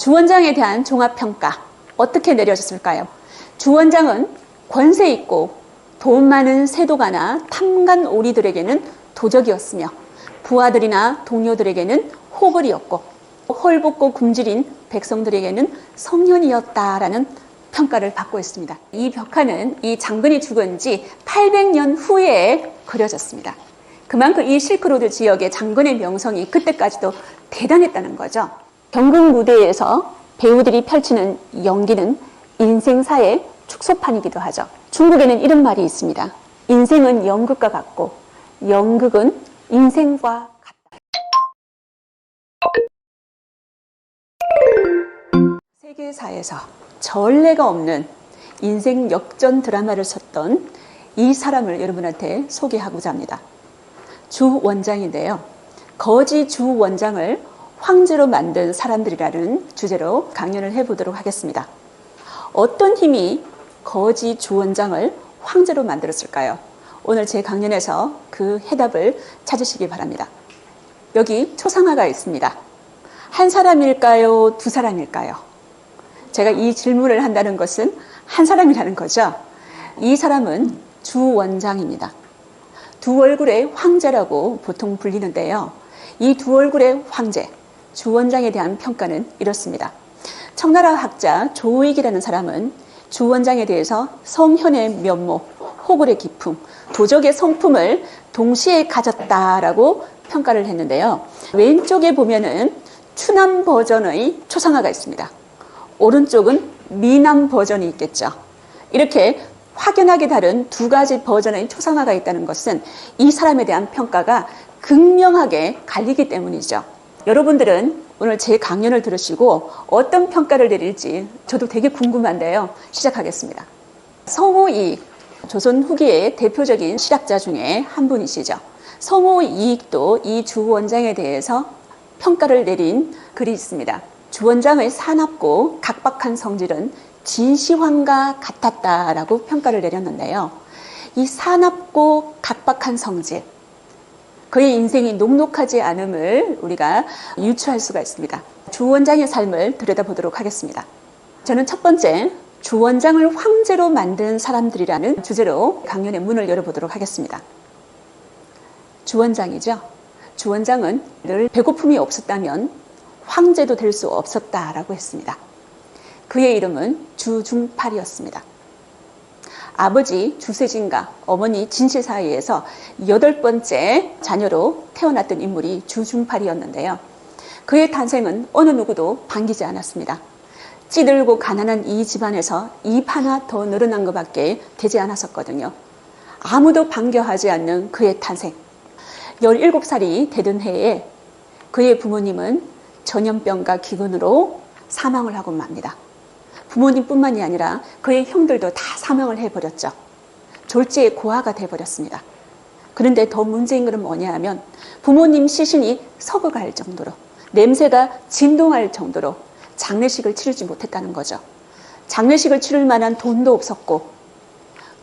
주 원장에 대한 종합평가 어떻게 내려졌을까요? 주 원장은 권세 있고 돈 많은 세도가나 탐관 오리들에게는 도적이었으며 부하들이나 동료들에게는 호벌이었고 헐벗고 굶주린 백성들에게는 성년이었다라는 평가를 받고 있습니다. 이 벽화는 이 장군이 죽은 지 800년 후에 그려졌습니다. 그만큼 이 실크로드 지역의 장군의 명성이 그때까지도 대단했다는 거죠. 경극 무대에서 배우들이 펼치는 연기는 인생사의 축소판이기도 하죠. 중국에는 이런 말이 있습니다. 인생은 연극과 같고 연극은 인생과 같다. 세계사에서 전례가 없는 인생 역전 드라마를 썼던 이 사람을 여러분한테 소개하고자 합니다. 주 원장인데요. 거지 주 원장을 황제로 만든 사람들이라는 주제로 강연을 해보도록 하겠습니다. 어떤 힘이 거지 주 원장을 황제로 만들었을까요? 오늘 제 강연에서 그 해답을 찾으시기 바랍니다. 여기 초상화가 있습니다. 한 사람일까요? 두 사람일까요? 제가 이 질문을 한다는 것은 한 사람이라는 거죠. 이 사람은 주 원장입니다. 두 얼굴의 황제라고 보통 불리는데요. 이 두 얼굴의 황제, 주 원장에 대한 평가는 이렇습니다. 청나라 학자 조익이라는 사람은 주 원장에 대해서 성현의 면모, 호굴의 기품, 도적의 성품을 동시에 가졌다라고 평가를 했는데요. 왼쪽에 보면은 추남 버전의 초상화가 있습니다. 오른쪽은 미남 버전이 있겠죠. 이렇게 확연하게 다른 두 가지 버전의 초상화가 있다는 것은 이 사람에 대한 평가가 극명하게 갈리기 때문이죠. 여러분들은 오늘 제 강연을 들으시고 어떤 평가를 내릴지 저도 되게 궁금한데요. 시작하겠습니다. 성우이익, 조선 후기의 대표적인 실학자 중에 한 분이시죠. 성우이익도 이 주 원장에 대해서 평가를 내린 글이 있습니다. 주 원장의 사납고 각박한 성질은 진시황과 같았다라고 평가를 내렸는데요. 이 사납고 각박한 성질, 그의 인생이 녹록하지 않음을 우리가 유추할 수가 있습니다. 주 원장의 삶을 들여다보도록 하겠습니다. 저는 첫 번째, 주 원장을 황제로 만든 사람들이라는 주제로 강연의 문을 열어보도록 하겠습니다. 주 원장이죠. 주 원장은 늘 배고픔이 없었다면 황제도 될 수 없었다라고 했습니다. 그의 이름은 주중팔이었습니다. 아버지 주세진과 어머니 진실 사이에서 8번째 자녀로 태어났던 인물이 주중팔이였는데요. 그의 탄생은 어느 누구도 반기지 않았습니다. 찌들고 가난한 이 집안에서 입 하나 더 늘어난 것밖에 되지 않았었거든요. 아무도 반겨하지 않는 그의 탄생. 17살이 되던 해에 그의 부모님은 전염병과 기근으로 사망을 하고 맙니다. 부모님뿐만이 아니라 그의 형들도 다 사망을 해버렸죠. 졸지에 고아가 돼버렸습니다. 그런데 더 문제인 것은 뭐냐 하면 부모님 시신이 썩어갈 정도로, 냄새가 진동할 정도로 장례식을 치르지 못했다는 거죠. 장례식을 치를 만한 돈도 없었고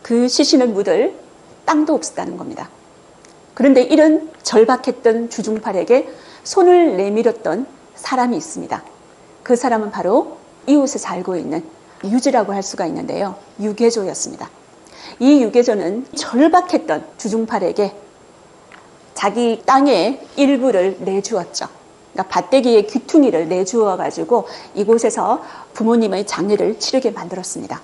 그 시신을 묻을 땅도 없었다는 겁니다. 그런데 이런 절박했던 주중팔에게 손을 내밀었던 사람이 있습니다. 그 사람은 바로 이웃에 살고 있는 유지라고 할 수가 있는데요. 유계조였습니다. 이 유계조는 절박했던 주중팔에게 자기 땅의 일부를 내주었죠. 그러니까 밭대기의 귀퉁이를 내주어 가지고 이곳에서 부모님의 장례를 치르게 만들었습니다.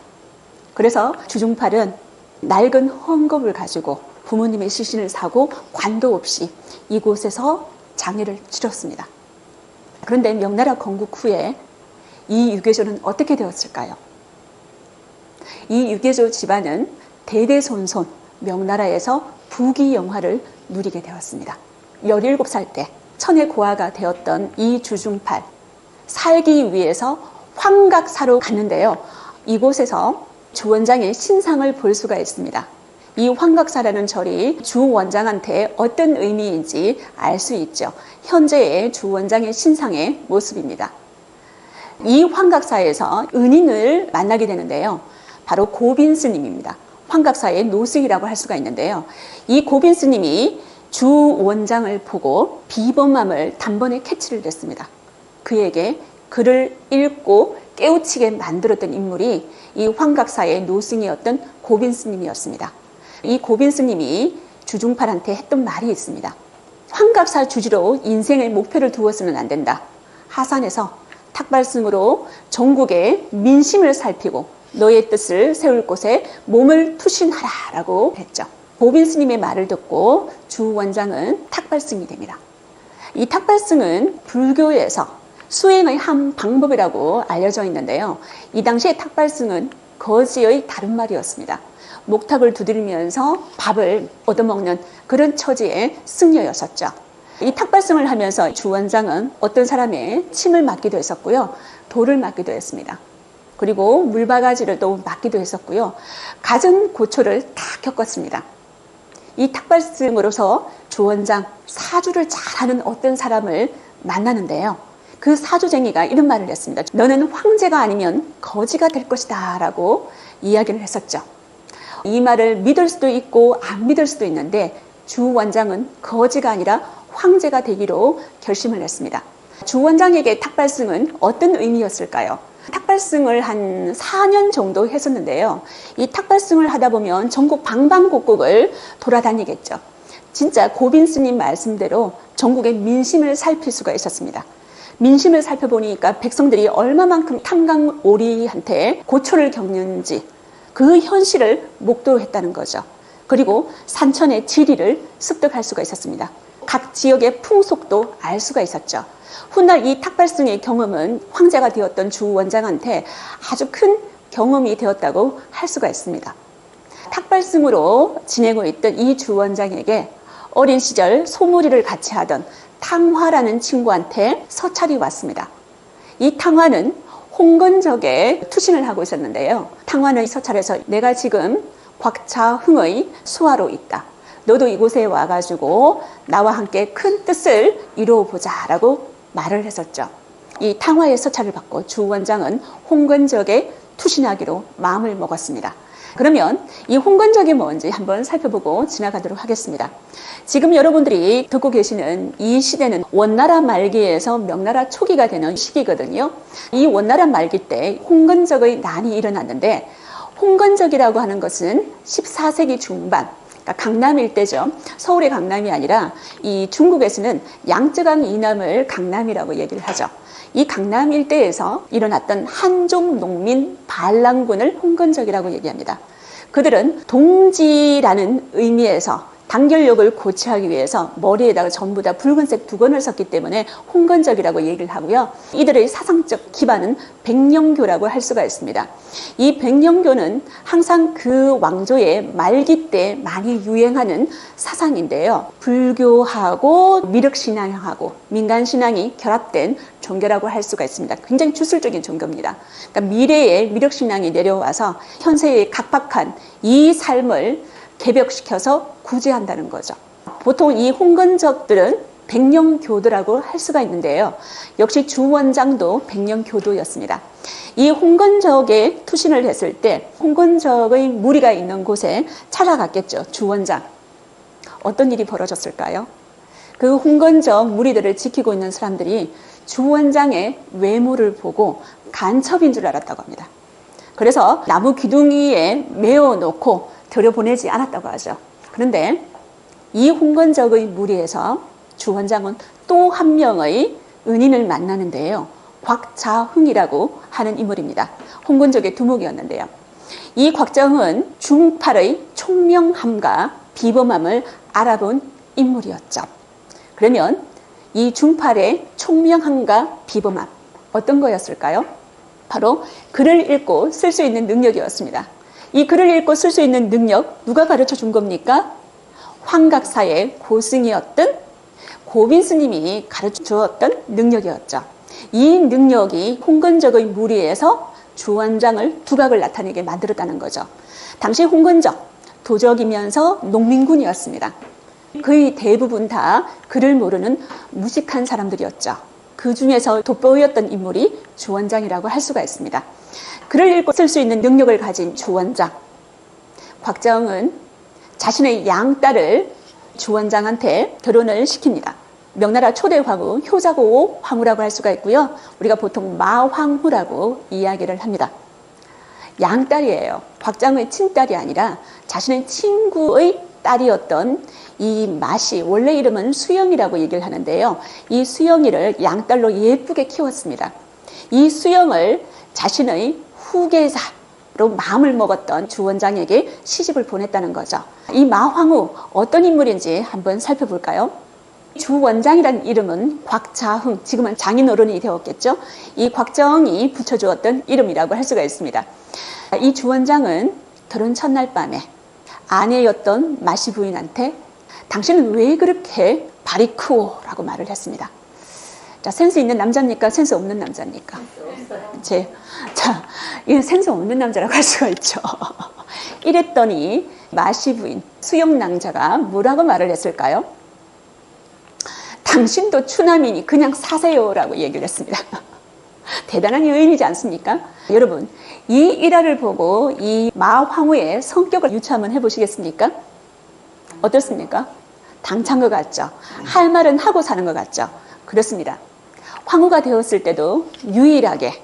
그래서 주중팔은 낡은 헝겊을 가지고 부모님의 시신을 사고 관도 없이 이곳에서 장례를 치렀습니다. 그런데 명나라 건국 후에 이 유계조는 어떻게 되었을까요? 이 유계조 집안은 대대손손 명나라에서 부귀영화를 누리게 되었습니다. 17살 때 천의 고아가 되었던 이 주중팔, 살기 위해서 황각사로 갔는데요. 이곳에서 주 원장의 신상을 볼 수가 있습니다. 이 황각사라는 절이 주 원장한테 어떤 의미인지 알 수 있죠. 현재의 주 원장의 신상의 모습입니다. 이 황각사에서 은인을 만나게 되는데요. 바로 고빈 스님입니다. 황각사의 노승이라고 할 수가 있는데요. 이 고빈 스님이 주 원장을 보고 비범함을 단번에 캐치를 했습니다. 그에게 글을 읽고 깨우치게 만들었던 인물이 이 환각사의 노승이었던 고빈 스님이었습니다. 이 고빈 스님이 주중팔한테 했던 말이 있습니다. 환각사 주지로 인생의 목표를 두어서는 안 된다. 하산해서 탁발승으로 전국의 민심을 살피고 너의 뜻을 세울 곳에 몸을 투신하라 라고 했죠. 고빈 스님의 말을 듣고 주 원장은 탁발승이 됩니다. 이 탁발승은 불교에서 수행의 한 방법이라고 알려져 있는데요. 이 당시에 탁발승은 거지의 다른 말이었습니다. 목탁을 두드리면서 밥을 얻어먹는 그런 처지의 승려였었죠. 이 탁발승을 하면서 주 원장은 어떤 사람의 침을 맞기도 했었고요. 돌을 맞기도 했습니다. 그리고 물바가지를 또 맞기도 했었고요. 갖은 고초를 다 겪었습니다. 이 탁발승으로서 주 원장 사주를 잘하는 어떤 사람을 만나는데요. 그 사주쟁이가 이런 말을 했습니다. 너는 황제가 아니면 거지가 될 것이다 라고 이야기를 했었죠. 이 말을 믿을 수도 있고 안 믿을 수도 있는데 주 원장은 거지가 아니라 황제가 되기로 결심을 했습니다. 주 원장에게 탁발승은 어떤 의미였을까요? 탁발승을 한 4년 정도 했었는데요. 이 탁발승을 하다 보면 전국 방방곡곡을 돌아다니겠죠. 진짜 고빈 스님 말씀대로 전국의 민심을 살필 수가 있었습니다. 민심을 살펴보니까 백성들이 얼마만큼 탕강오리한테 고초를 겪는지 그 현실을 목도했다는 거죠. 그리고 산천의 지리를 습득할 수가 있었습니다. 각 지역의 풍속도 알 수가 있었죠. 훗날 이 탁발승의 경험은 황제가 되었던 주 원장한테 아주 큰 경험이 되었다고 할 수가 있습니다. 탁발승으로 지내고 있던 이 주 원장에게 어린 시절 소몰이를 같이 하던 탕화라는 친구한테 서찰이 왔습니다. 이 탕화는 홍건적에 투신을 하고 있었는데요. 탕화는 서찰에서 내가 지금 곽차흥의 수하로 있다. 너도 이곳에 와가지고 나와 함께 큰 뜻을 이루어보자 라고 말을 했었죠. 이 탕화의 서찰을 받고 주 원장은 홍건적에 투신하기로 마음을 먹었습니다. 그러면 이 홍건적이 뭔지 한번 살펴보고 지나가도록 하겠습니다. 지금 여러분들이 듣고 계시는 이 시대는 원나라 말기에서 명나라 초기가 되는 시기거든요. 이 원나라 말기 때 홍건적의 난이 일어났는데 홍건적이라고 하는 것은 14세기 중반 그러니까 강남 일대죠. 서울의 강남이 아니라 이 중국에서는 양쯔강 이남을 강남이라고 얘기를 하죠. 이 강남 일대에서 일어났던 한족 농민 반란군을 홍건적이라고 얘기합니다. 그들은 동지라는 의미에서 단결력을 고취하기 위해서 머리에다가 전부 다 붉은색 두건을 썼기 때문에 홍건적이라고 얘기를 하고요. 이들의 사상적 기반은 백령교라고 할 수가 있습니다. 이 백령교는 항상 그 왕조의 말기 때 많이 유행하는 사상인데요. 불교하고 미륵신앙하고 민간신앙이 결합된 종교라고 할 수가 있습니다. 굉장히 주술적인 종교입니다. 그러니까 미래의 미륵신앙이 내려와서 현세의 각박한 이 삶을 개벽시켜서 구제한다는 거죠. 보통 이 홍건적들은 백령교도라고 할 수가 있는데요. 역시 주 원장도 백령교도였습니다. 이 홍건적에 투신을 했을 때 홍건적의 무리가 있는 곳에 찾아갔겠죠. 주 원장. 어떤 일이 벌어졌을까요? 그 홍건적 무리들을 지키고 있는 사람들이 주 원장의 외모를 보고 간첩인 줄 알았다고 합니다. 그래서 나무 기둥이에 메어놓고 들여보내지 않았다고 하죠. 그런데 이 홍건적의 무리에서 주 원장은 또 한 명의 은인을 만나는데요. 곽자흥이라고 하는 인물입니다. 홍건적의 두목이었는데요. 이 곽자흥은 중팔의 총명함과 비범함을 알아본 인물이었죠. 그러면 이 중팔의 총명함과 비범함 어떤 거였을까요? 바로 글을 읽고 쓸 수 있는 능력이었습니다. 이 글을 읽고 쓸 수 있는 능력 누가 가르쳐 준 겁니까? 환각사의 고승이었던 고빈 스님이 가르쳐 주었던 능력이었죠. 이 능력이 홍건적의 무리에서 주 원장을 두각을 나타내게 만들었다는 거죠. 당시 홍건적 도적이면서 농민군이었습니다. 거의 대부분 다 글을 모르는 무식한 사람들이었죠. 그 중에서 돋보였던 인물이 주 원장이라고 할 수가 있습니다. 글을 읽고 쓸 수 있는 능력을 가진 주 원장. 곽자흥은 자신의 양딸을 주 원장한테 결혼을 시킵니다. 명나라 초대 황후 효자고 황후라고 할 수가 있고요. 우리가 보통 마황후라고 이야기를 합니다. 양딸이에요. 곽장의 친딸이 아니라 자신의 친구의 딸이었던 이 마씨, 원래 이름은 수영이라고 얘기를 하는데요. 이 수영이를 양딸로 예쁘게 키웠습니다. 이 수영을 자신의 후계자로 마음을 먹었던 주원장에게 시집을 보냈다는 거죠. 이 마황후 어떤 인물인지 한번 살펴볼까요? 주원장이라는 이름은 곽자흥, 지금은 장인어른이 되었겠죠. 이 곽정이 붙여주었던 이름이라고 할 수가 있습니다. 이 주원장은 결혼 첫날 밤에 아내였던 마씨 부인한테 당신은 왜 그렇게 발이 크오? 라고 말을 했습니다. 자, 센스 있는 남자입니까? 센스 없는 남자입니까? 이건 센스 없는 남자라고 할 수가 있죠. 이랬더니 마씨 부인, 수영낭자가 뭐라고 말을 했을까요? 당신도 추남이니 그냥 사세요 라고 얘기를 했습니다. 대단한 여인이지 않습니까? 여러분, 이 일화를 보고 이 마황후의 성격을 유추 한번 해보시겠습니까? 어떻습니까? 당찬 것 같죠? 할 말은 하고 사는 것 같죠? 그렇습니다. 황후가 되었을 때도 유일하게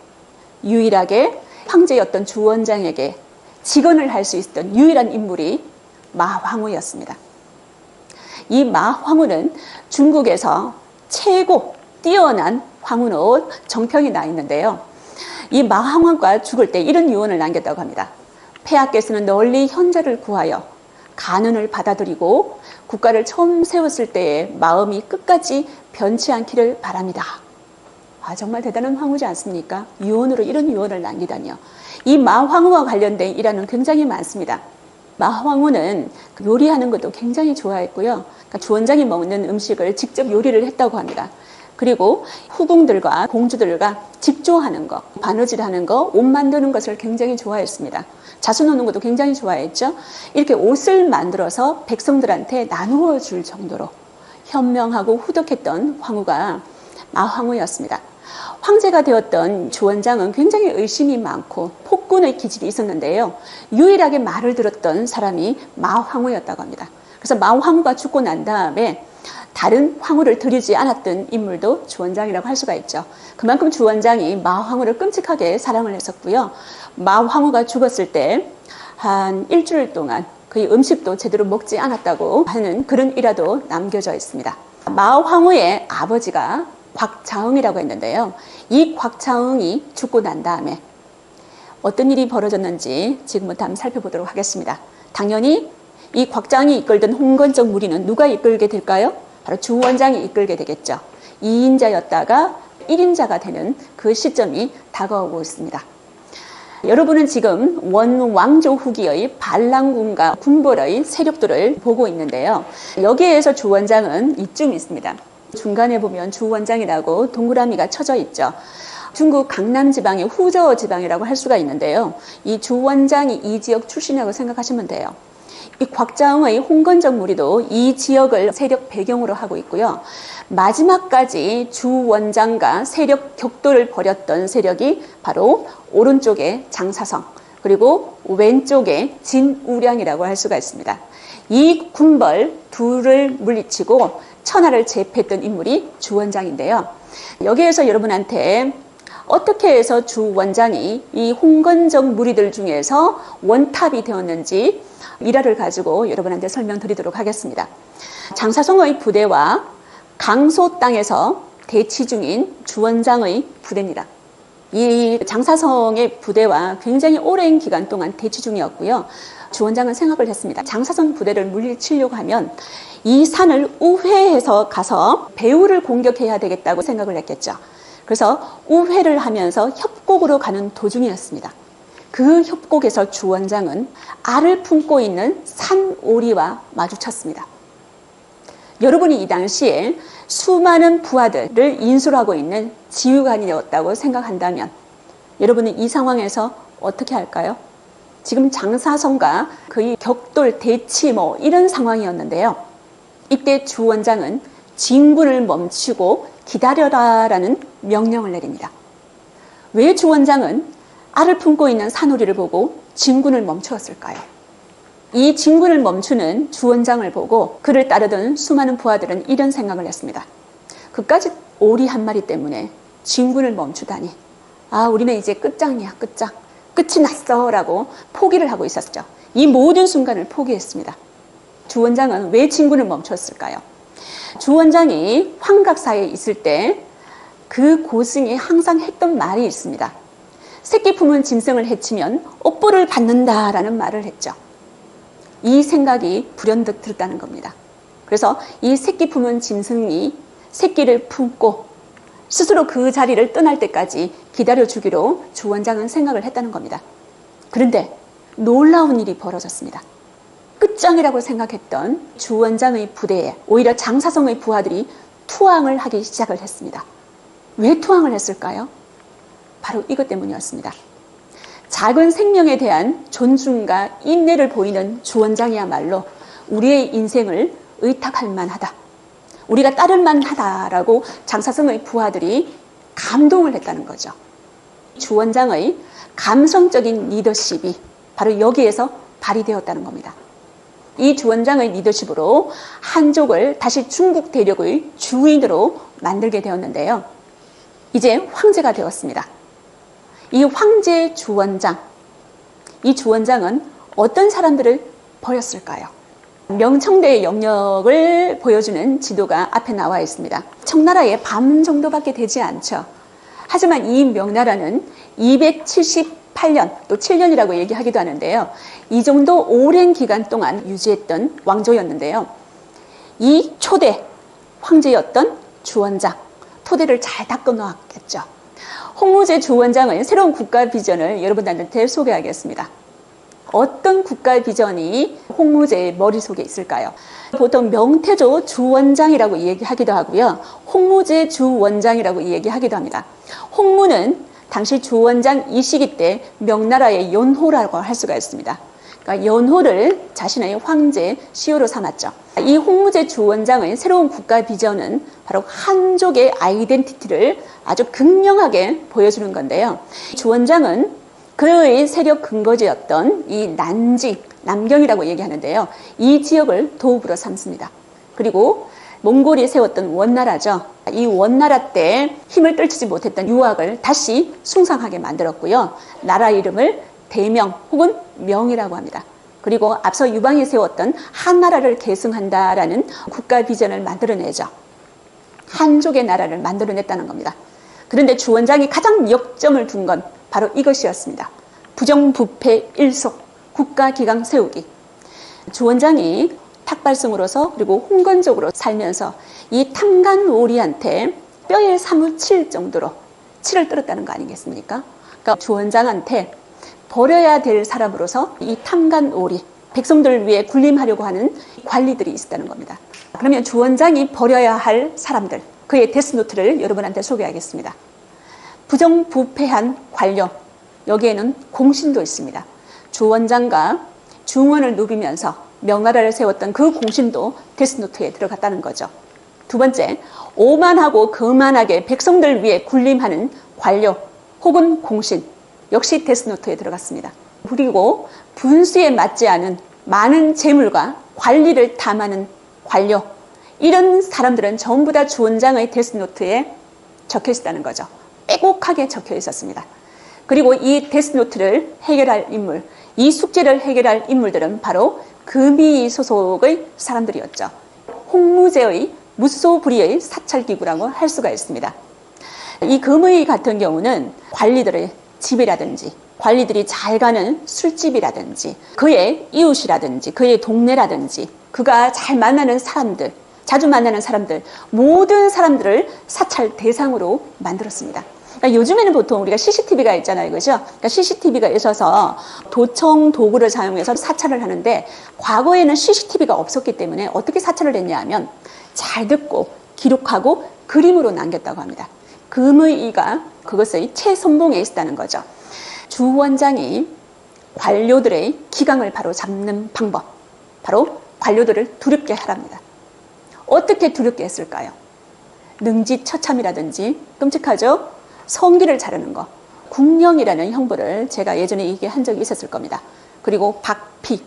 황제였던 주원장에게 직언을 할 수 있었던 유일한 인물이 마황후였습니다. 이 마황후는 중국에서 최고 뛰어난 황후로 정평이 나 있는데요. 이 마황후가 죽을 때 이런 유언을 남겼다고 합니다. 폐하께서는 널리 현자를 구하여 간언을 받아들이고 국가를 처음 세웠을 때의 마음이 끝까지 변치 않기를 바랍니다. 정말 대단한 황후지 않습니까? 유언으로 이런 유언을 남기다니요. 이 마황후와 관련된 일화는 굉장히 많습니다. 마황후는 요리하는 것도 굉장히 좋아했고요. 그러니까 주원장이 먹는 음식을 직접 요리를 했다고 합니다. 그리고 후궁들과 공주들과 집조하는 거, 바느질하는 거, 옷 만드는 것을 굉장히 좋아했습니다. 자수 노는 것도 굉장히 좋아했죠. 이렇게 옷을 만들어서 백성들한테 나누어 줄 정도로 현명하고 후덕했던 황후가 마황후였습니다. 황제가 되었던 주원장은 굉장히 의심이 많고 폭군의 기질이 있었는데요. 유일하게 말을 들었던 사람이 마황후였다고 합니다. 그래서 마황후가 죽고 난 다음에 다른 황후를 들이지 않았던 인물도 주원장이라고 할 수가 있죠. 그만큼 주원장이 마황후를 끔찍하게 사랑을 했었고요. 마황후가 죽었을 때 한 일주일 동안 그의 음식도 제대로 먹지 않았다고 하는 그런 일화도 남겨져 있습니다. 마황후의 아버지가 곽자흥이라고 했는데요. 이 곽자흥이 죽고 난 다음에 어떤 일이 벌어졌는지 지금부터 한번 살펴보도록 하겠습니다. 당연히 이 곽자흥이 이끌던 홍건적 무리는 누가 이끌게 될까요? 바로 주원장이 이끌게 되겠죠. 2인자였다가 1인자가 되는 그 시점이 다가오고 있습니다. 여러분은 지금 원왕조 후기의 반란군과 군벌의 세력들을 보고 있는데요. 여기에서 주원장은 이쯤 있습니다. 중간에 보면 주원장이라고 동그라미가 쳐져 있죠. 중국 강남 지방의 후저 지방이라고 할 수가 있는데요. 이 주원장이 이 지역 출신이라고 생각하시면 돼요. 이 곽자흥의 홍건적 무리도 이 지역을 세력 배경으로 하고 있고요. 마지막까지 주원장과 세력 격돌을 벌였던 세력이 바로 오른쪽에 장사성, 그리고 왼쪽에 진우량이라고 할 수가 있습니다. 이 군벌 둘을 물리치고 천하를 제패했던 인물이 주원장인데요. 여기에서 여러분한테 어떻게 해서 주원장이 이 홍건적 무리들 중에서 원탑이 되었는지 일화를 가지고 여러분한테 설명드리도록 하겠습니다. 장사성의 부대와 강소 땅에서 대치 중인 주원장의 부대입니다. 이 장사성의 부대와 굉장히 오랜 기간 동안 대치 중이었고요. 주원장은 생각을 했습니다. 장사성 부대를 물리치려고 하면 이 산을 우회해서 가서 배후를 공격해야 되겠다고 생각을 했겠죠. 그래서 우회를 하면서 협곡으로 가는 도중이었습니다. 그 협곡에서 주원장은 알을 품고 있는 산오리와 마주쳤습니다. 여러분이 이 당시에 수많은 부하들을 인수하고 있는 지휘관이었다고 생각한다면 여러분은 이 상황에서 어떻게 할까요? 지금 장사성과 그의 격돌, 대치 이런 상황이었는데요. 이때 주원장은 진군을 멈추고 기다려라라는 명령을 내립니다. 왜 주원장은 알을 품고 있는 산오리를 보고 진군을 멈추었을까요? 이 진군을 멈추는 주원장을 보고 그를 따르던 수많은 부하들은 이런 생각을 했습니다. 그까짓 오리 한 마리 때문에 진군을 멈추다니. 아, 우리는 이제 끝장이야, 끝장. 끝이 났어 라고 포기를 하고 있었죠. 이 모든 순간을 포기했습니다. 주 원장은 왜 진군을 멈췄을까요? 주 원장이 환각사에 있을 때 그 고승이 항상 했던 말이 있습니다. 새끼 품은 짐승을 해치면 업보를 받는다라는 말을 했죠. 이 생각이 불현듯 들었다는 겁니다. 그래서 이 새끼 품은 짐승이 새끼를 품고 스스로 그 자리를 떠날 때까지 기다려주기로 주 원장은 생각을 했다는 겁니다. 그런데 놀라운 일이 벌어졌습니다. 끝장이라고 생각했던 주 원장의 부대에 오히려 장사성의 부하들이 투항을 하기 시작을 했습니다. 왜 투항을 했을까요? 바로 이것 때문이었습니다. 작은 생명에 대한 존중과 인내를 보이는 주 원장이야말로 우리의 인생을 의탁할 만하다. 우리가 따를 만하다라고 장사성의 부하들이 감동을 했다는 거죠. 주 원장의 감성적인 리더십이 바로 여기에서 발휘되었다는 겁니다. 이 주 원장의 리더십으로 한족을 다시 중국 대륙의 주인으로 만들게 되었는데요. 이제 황제가 되었습니다. 이 황제 주 원장, 이 주 원장은 어떤 사람들을 버렸을까요? 명청대의 영역을 보여주는 지도가 앞에 나와 있습니다. 청나라의 반 정도밖에 되지 않죠. 하지만 이 명나라는 278년 또 7년이라고 얘기하기도 하는데요. 이 정도 오랜 기간 동안 유지했던 왕조였는데요. 이 초대 황제였던 주 원장, 토대를 잘 닦아 놓았겠죠. 홍무제 주 원장의 새로운 국가 비전을 여러분들한테 소개하겠습니다. 어떤 국가 비전이 홍무제의 머릿속에 있을까요? 보통 명태조 주 원장이라고 얘기하기도 하고요. 홍무제 주 원장이라고 얘기하기도 합니다. 홍무는 당시 주 원장 이 시기 때 명나라의 연호라고 할 수가 있습니다. 그러니까 연호를 자신의 황제 시호로 삼았죠. 이 홍무제 주 원장의 새로운 국가 비전은 바로 한족의 아이덴티티를 아주 극명하게 보여주는 건데요. 주 원장은 그의 세력 근거지였던 이 난지, 남경이라고 얘기하는데요. 이 지역을 도읍으로 삼습니다. 그리고 몽골이 세웠던 원나라죠. 이 원나라 때 힘을 떨치지 못했던 유학을 다시 숭상하게 만들었고요. 나라 이름을 대명 혹은 명이라고 합니다. 그리고 앞서 유방이 세웠던 한나라를 계승한다라는 국가 비전을 만들어내죠. 한족의 나라를 만들어냈다는 겁니다. 그런데 주 원장이 가장 역점을 둔 건 바로 이것이었습니다. 부정부패 일속, 국가기강 세우기. 주 원장이 탁발성으로서 그리고 홍건적으로 살면서 이 탐관오리한테 뼈에 사무칠 정도로 치를 떨었다는 거 아니겠습니까? 그러니까 주 원장한테 버려야 될 사람으로서 이 탐관오리, 백성들을 위해 군림하려고 하는 관리들이 있었다는 겁니다. 그러면 주 원장이 버려야 할 사람들, 그의 데스노트를 여러분한테 소개하겠습니다. 부정부패한 관료, 여기에는 공신도 있습니다. 주 원장과 중원을 누비면서 명나라를 세웠던 그 공신도 데스노트에 들어갔다는 거죠. 두 번째, 오만하고 거만하게 백성들 위해 군림하는 관료 혹은 공신, 역시 데스노트에 들어갔습니다. 그리고 분수에 맞지 않은 많은 재물과 관리를 탐하는 관료, 이런 사람들은 전부 다 주 원장의 데스노트에 적혀 있었다는 거죠. 빼곡하게 적혀 있었습니다. 그리고 이 데스노트를 해결할 인물, 이 숙제를 해결할 인물들은 바로 금이 소속의 사람들이었죠. 홍무제의 무소불위의 사찰기구라고 할 수가 있습니다. 이 금의 같은 경우는 관리들의 집이라든지 관리들이 잘 가는 술집이라든지 그의 이웃이라든지 그의 동네라든지 그가 잘 만나는 사람들, 자주 만나는 사람들, 모든 사람들을 사찰 대상으로 만들었습니다. 그러니까 요즘에는 보통 우리가 CCTV가 있잖아요. 그죠? 그러니까 CCTV가 있어서 도청 도구를 사용해서 사찰을 하는데 과거에는 CCTV가 없었기 때문에 어떻게 사찰을 했냐 하면 잘 듣고 기록하고 그림으로 남겼다고 합니다. 금의 이가 그것의 최선봉에 있었다는 거죠. 주 원장이 관료들의 기강을 바로 잡는 방법, 바로 관료들을 두렵게 하랍니다. 어떻게 두렵게 했을까요? 능지처참이라든지 끔찍하죠? 성기를 자르는 거, 국령이라는 형벌을 제가 예전에 얘기한 적이 있었을 겁니다. 그리고 박피,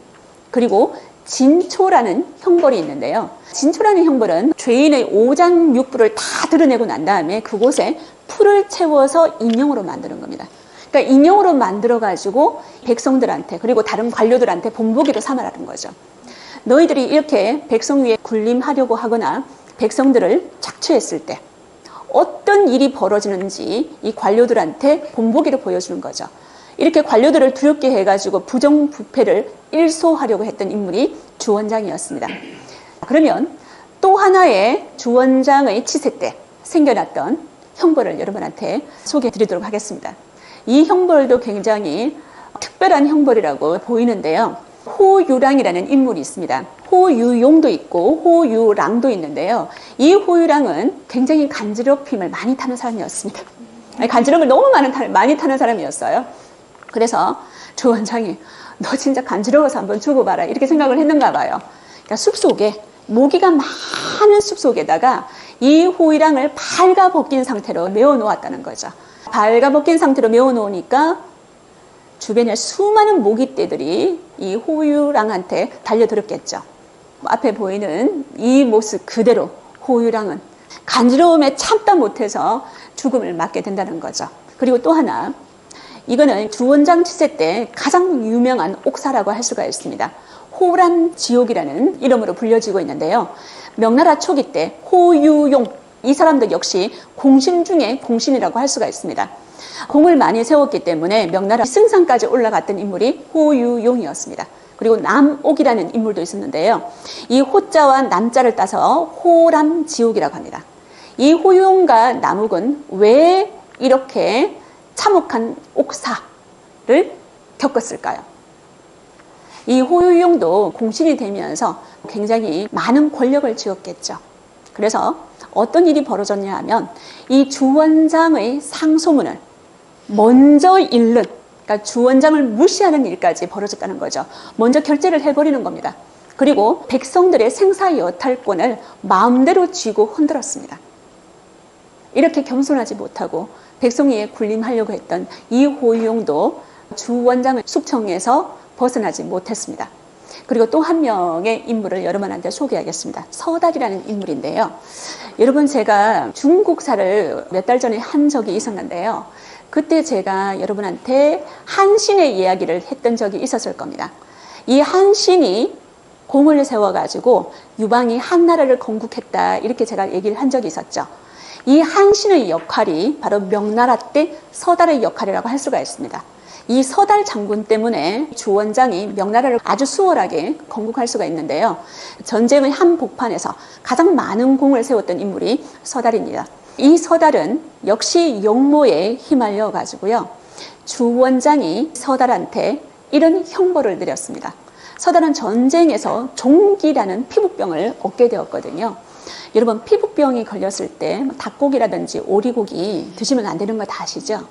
그리고 진초라는 형벌이 있는데요. 진초라는 형벌은 죄인의 오장육부를 다 드러내고 난 다음에 그곳에 풀을 채워서 인형으로 만드는 겁니다. 그러니까 인형으로 만들어가지고 백성들한테 그리고 다른 관료들한테 본보기로 삼아라는 거죠. 너희들이 이렇게 백성 위에 군림하려고 하거나 백성들을 착취했을 때 어떤 일이 벌어지는지 이 관료들한테 본보기로 보여주는 거죠. 이렇게 관료들을 두렵게 해가지고 부정부패를 일소하려고 했던 인물이 주원장이었습니다. 그러면 또 하나의 주원장의 치세 때 생겨났던 형벌을 여러분한테 소개해 드리도록 하겠습니다. 이 형벌도 굉장히 특별한 형벌이라고 보이는데요. 호유랑이라는 인물이 있습니다. 호유용도 있고 호유랑도 있는데요. 이 호유랑은 굉장히 간지럽힘을 많이 타는 사람이었습니다. 간지럼을 너무 많이 타는 사람이었어요. 그래서 주원장이 너 진짜 간지러워서 한번 죽어봐라 이렇게 생각을 했는가 봐요. 그러니까 숲속에 모기가 많은 숲속에다가 이 호유랑을 발가벗긴 상태로 메워 놓았다는 거죠. 발가벗긴 상태로 메워 놓으니까 주변에 수많은 모기떼들이 이 호유랑한테 달려들었겠죠. 앞에 보이는 이 모습 그대로 호유랑은 간지러움에 참다 못해서 죽음을 맞게 된다는 거죠. 그리고 또 하나, 이거는 주원장 치세 때 가장 유명한 옥사라고 할 수가 있습니다. 호람지옥이라는 이름으로 불려지고 있는데요. 명나라 초기 때 호유용, 이 사람도 역시 공신 중에 공신이라고 할 수가 있습니다. 공을 많이 세웠기 때문에 명나라 승상까지 올라갔던 인물이 호유용이었습니다. 그리고 남옥이라는 인물도 있었는데요. 이 호자와 남자를 따서 호람지옥이라고 합니다. 이 호유용과 남옥은 왜 이렇게 참혹한 옥사를 겪었을까요? 이 호유용도 공신이 되면서 굉장히 많은 권력을 쥐었겠죠. 그래서 어떤 일이 벌어졌냐 하면 이 주원장의 상소문을 먼저 읽는, 그러니까 주원장을 무시하는 일까지 벌어졌다는 거죠. 먼저 결재를 해버리는 겁니다. 그리고 백성들의 생사여탈권을 마음대로 쥐고 흔들었습니다. 이렇게 겸손하지 못하고 백성 위에 군림하려고 했던 이 호유용도 주원장의 숙청에서 벗어나지 못했습니다. 그리고 또 한 명의 인물을 여러분한테 소개하겠습니다. 서달이라는 인물인데요. 여러분, 제가 중국사를 몇 달 전에 한 적이 있었는데요. 그때 제가 여러분한테 한신의 이야기를 했던 적이 있었을 겁니다. 이 한신이 공을 세워가지고 유방이 한나라를 건국했다, 이렇게 제가 얘기를 한 적이 있었죠. 이 한신의 역할이 바로 명나라 때 서달의 역할이라고 할 수가 있습니다. 이 서달 장군 때문에 주원장이 명나라를 아주 수월하게 건국할 수가 있는데요. 전쟁의 한복판에서 가장 많은 공을 세웠던 인물이 서달입니다. 이 서달은 역시 영모에 휘말려 가지고요. 주원장이 서달한테 이런 형벌을 내렸습니다. 서달은 전쟁에서 종기라는 피부병을 얻게 되었거든요. 여러분, 피부병이 걸렸을 때 닭고기라든지 오리고기 드시면 안 되는 거 다 아시죠?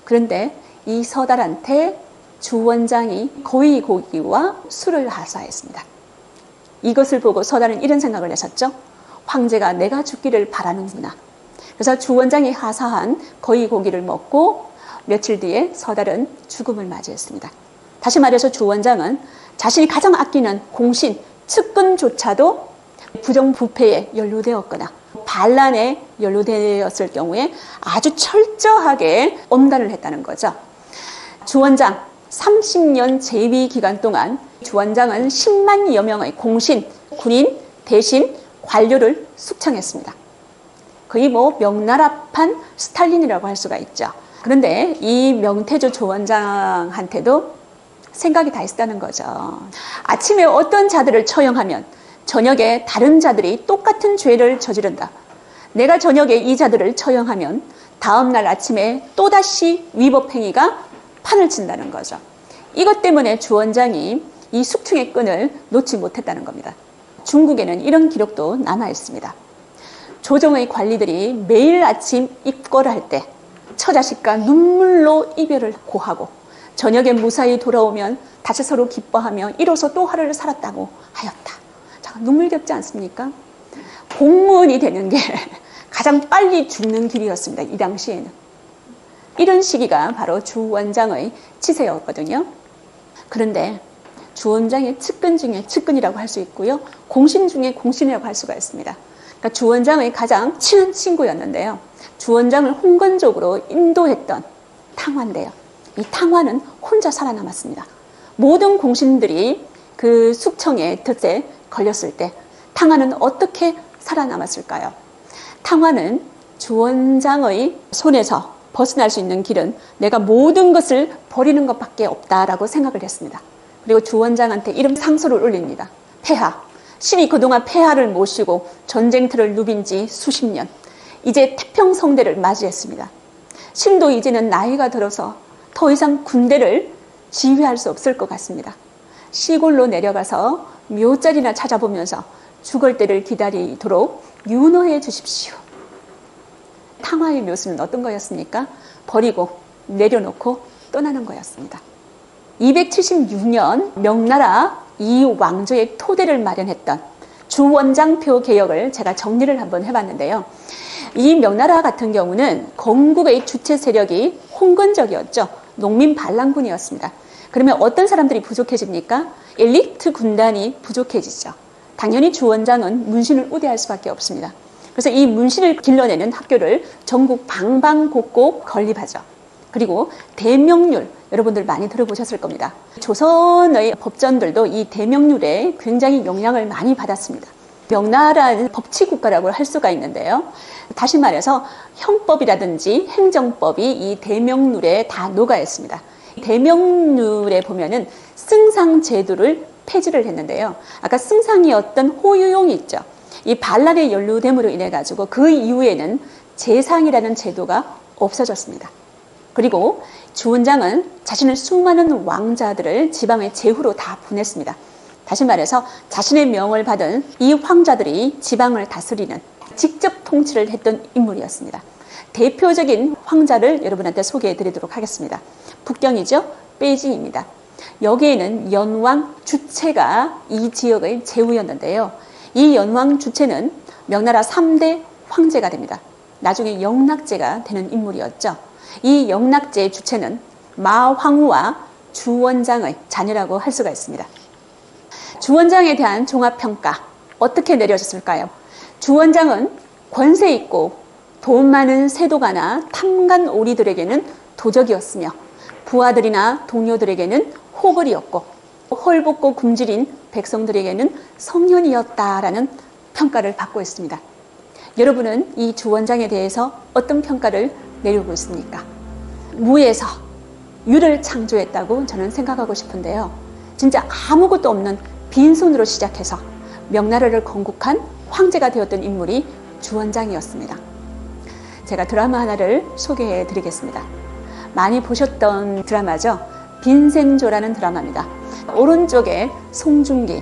그런데 이 서달한테 주원장이 거위고기와 술을 하사했습니다. 이것을 보고 서달은 이런 생각을 했었죠. 황제가 내가 죽기를 바라는구나. 그래서 주원장이 하사한 거위고기를 먹고 며칠 뒤에 서달은 죽음을 맞이했습니다. 다시 말해서 주원장은 자신이 가장 아끼는 공신, 측근조차도 부정부패에 연루되었거나 반란에 연루되었을 경우에 아주 철저하게 엄단을 했다는 거죠. 주원장 30년 재위 기간 동안 주원장은 10만여 명의 공신, 군인, 대신, 관료를 숙청했습니다. 거의 명나라판 스탈린이라고 할 수가 있죠. 그런데 이 명태조 주원장한테도 생각이 다 있었다는 거죠. 아침에 어떤 자들을 처형하면 저녁에 다른 자들이 똑같은 죄를 저지른다. 내가 저녁에 이 자들을 처형하면 다음날 아침에 또다시 위법행위가 판을 친다는 거죠. 이것 때문에 주원장이 이 숙청의 끈을 놓지 못했다는 겁니다. 중국에는 이런 기록도 남아 있습니다. 조정의 관리들이 매일 아침 입궐할 때 처자식과 눈물로 이별을 고하고 저녁에 무사히 돌아오면 다시 서로 기뻐하며 이로써 또 하루를 살았다고 하였다. 자, 눈물겹지 않습니까? 공무원이 되는 게 가장 빨리 죽는 길이었습니다. 이 당시에는. 이런 시기가 바로 주원장의 치세였거든요. 그런데 주원장의 측근 중에 측근이라고 할 수 있고요. 공신 중에 공신이라고 할 수가 있습니다. 그러니까 주원장의 가장 친한 친구였는데요. 주원장을 홍건적으로 인도했던 탕화인데요. 이 탕화는 혼자 살아남았습니다. 모든 공신들이 그 숙청의 덫에 걸렸을 때 탕화는 어떻게 살아남았을까요? 탕화는 주원장의 손에서 벗어날 수 있는 길은 내가 모든 것을 버리는 것밖에 없다라고 생각을 했습니다. 그리고 주원장한테 이름 상소를 올립니다. 폐하. 신이 그동안 폐하를 모시고 전쟁터를 누빈 지 수십 년. 이제 태평성대를 맞이했습니다. 신도 이제는 나이가 들어서 더 이상 군대를 지휘할 수 없을 것 같습니다. 시골로 내려가서 묘자리나 찾아보면서 죽을 때를 기다리도록 윤호해 주십시오. 탕화의 묘수는 어떤 거였습니까? 버리고 내려놓고 떠나는 거였습니다. 276년 명나라 이왕조의 토대를 마련했던 주원장표 개혁을 제가 정리를 한번 해봤는데요. 이 명나라 같은 경우는 건국의 주체 세력이 홍건적이었죠. 농민 반란군이었습니다. 그러면 어떤 사람들이 부족해집니까? 엘리트 군단이 부족해지죠. 당연히 주원장은 문신을 우대할 수밖에 없습니다. 그래서 이 문신을 길러내는 학교를 전국 방방곡곡 건립하죠. 그리고 대명률, 여러분들 많이 들어보셨을 겁니다. 조선의 법전들도 이 대명률에 굉장히 영향을 많이 받았습니다. 명나라는 법치국가라고 할 수가 있는데요. 다시 말해서 형법이라든지 행정법이 이 대명률에 다 녹아 있습니다. 대명률에 보면은 승상제도를 폐지를 했는데요. 아까 승상이었던 호유용이 있죠. 이 반란의 연루됨으로 인해 가지고 그 이후에는 재상이라는 제도가 없어졌습니다. 그리고 주원장은 자신의 수많은 왕자들을 지방의 제후로 다 보냈습니다. 다시 말해서 자신의 명을 받은 이 황자들이 지방을 다스리는 직접 통치를 했던 인물이었습니다. 대표적인 황자를 여러분한테 소개해 드리도록 하겠습니다. 북경이죠. 베이징입니다. 여기에는 연왕 주체가 이 지역의 제후였는데요. 이 연왕 주체는 명나라 3대 황제가 됩니다. 나중에 영락제가 되는 인물이었죠. 이 영락제의 주체는 마황우와 주원장의 자녀라고 할 수가 있습니다. 주원장에 대한 종합평가 어떻게 내려졌을까요? 주원장은 권세 있고 돈 많은 세도가나 탐관 오리들에게는 도적이었으며 부하들이나 동료들에게는 호걸이었고 헐벗고 굶주린 백성들에게는 성년이었다라는 평가를 받고 있습니다. 여러분은 이 주원장에 대해서 어떤 평가를 내리고 있습니까? 무에서 유를 창조했다고 저는 생각하고 싶은데요. 진짜 아무것도 없는 빈손으로 시작해서 명나라를 건국한 황제가 되었던 인물이 주원장이었습니다. 제가 드라마 하나를 소개해 드리겠습니다. 많이 보셨던 드라마죠. 빈센조라는 드라마입니다. 오른쪽에 송중기,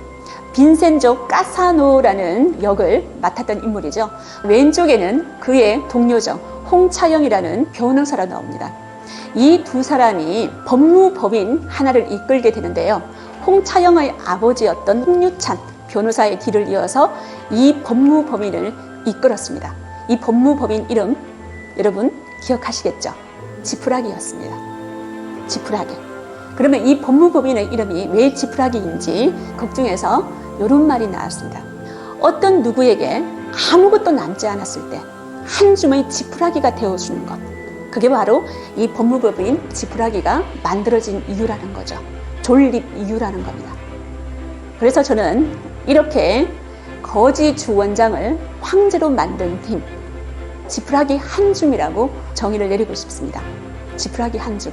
빈센조 까사노라는 역을 맡았던 인물이죠. 왼쪽에는 그의 동료죠. 홍차영이라는 변호사가 나옵니다. 이 두 사람이 법무법인 하나를 이끌게 되는데요. 홍차영의 아버지였던 홍유찬 변호사의 뒤를 이어서 이 법무법인을 이끌었습니다. 이 법무법인 이름 여러분 기억하시겠죠? 지푸라기였습니다. 지푸라기. 그러면 이 법무법인의 이름이 왜 지푸라기인지 극중에서 이런 말이 나왔습니다. 어떤 누구에게 아무것도 남지 않았을 때 한 줌의 지푸라기가 되어주는 것, 그게 바로 이 법무법인 지푸라기가 만들어진 이유라는 거죠. 존립 이유라는 겁니다. 그래서 저는 이렇게 거지 주원장을 황제로 만든 힘, 지푸라기 한 줌이라고 정의를 내리고 싶습니다. 지푸라기 한 줌.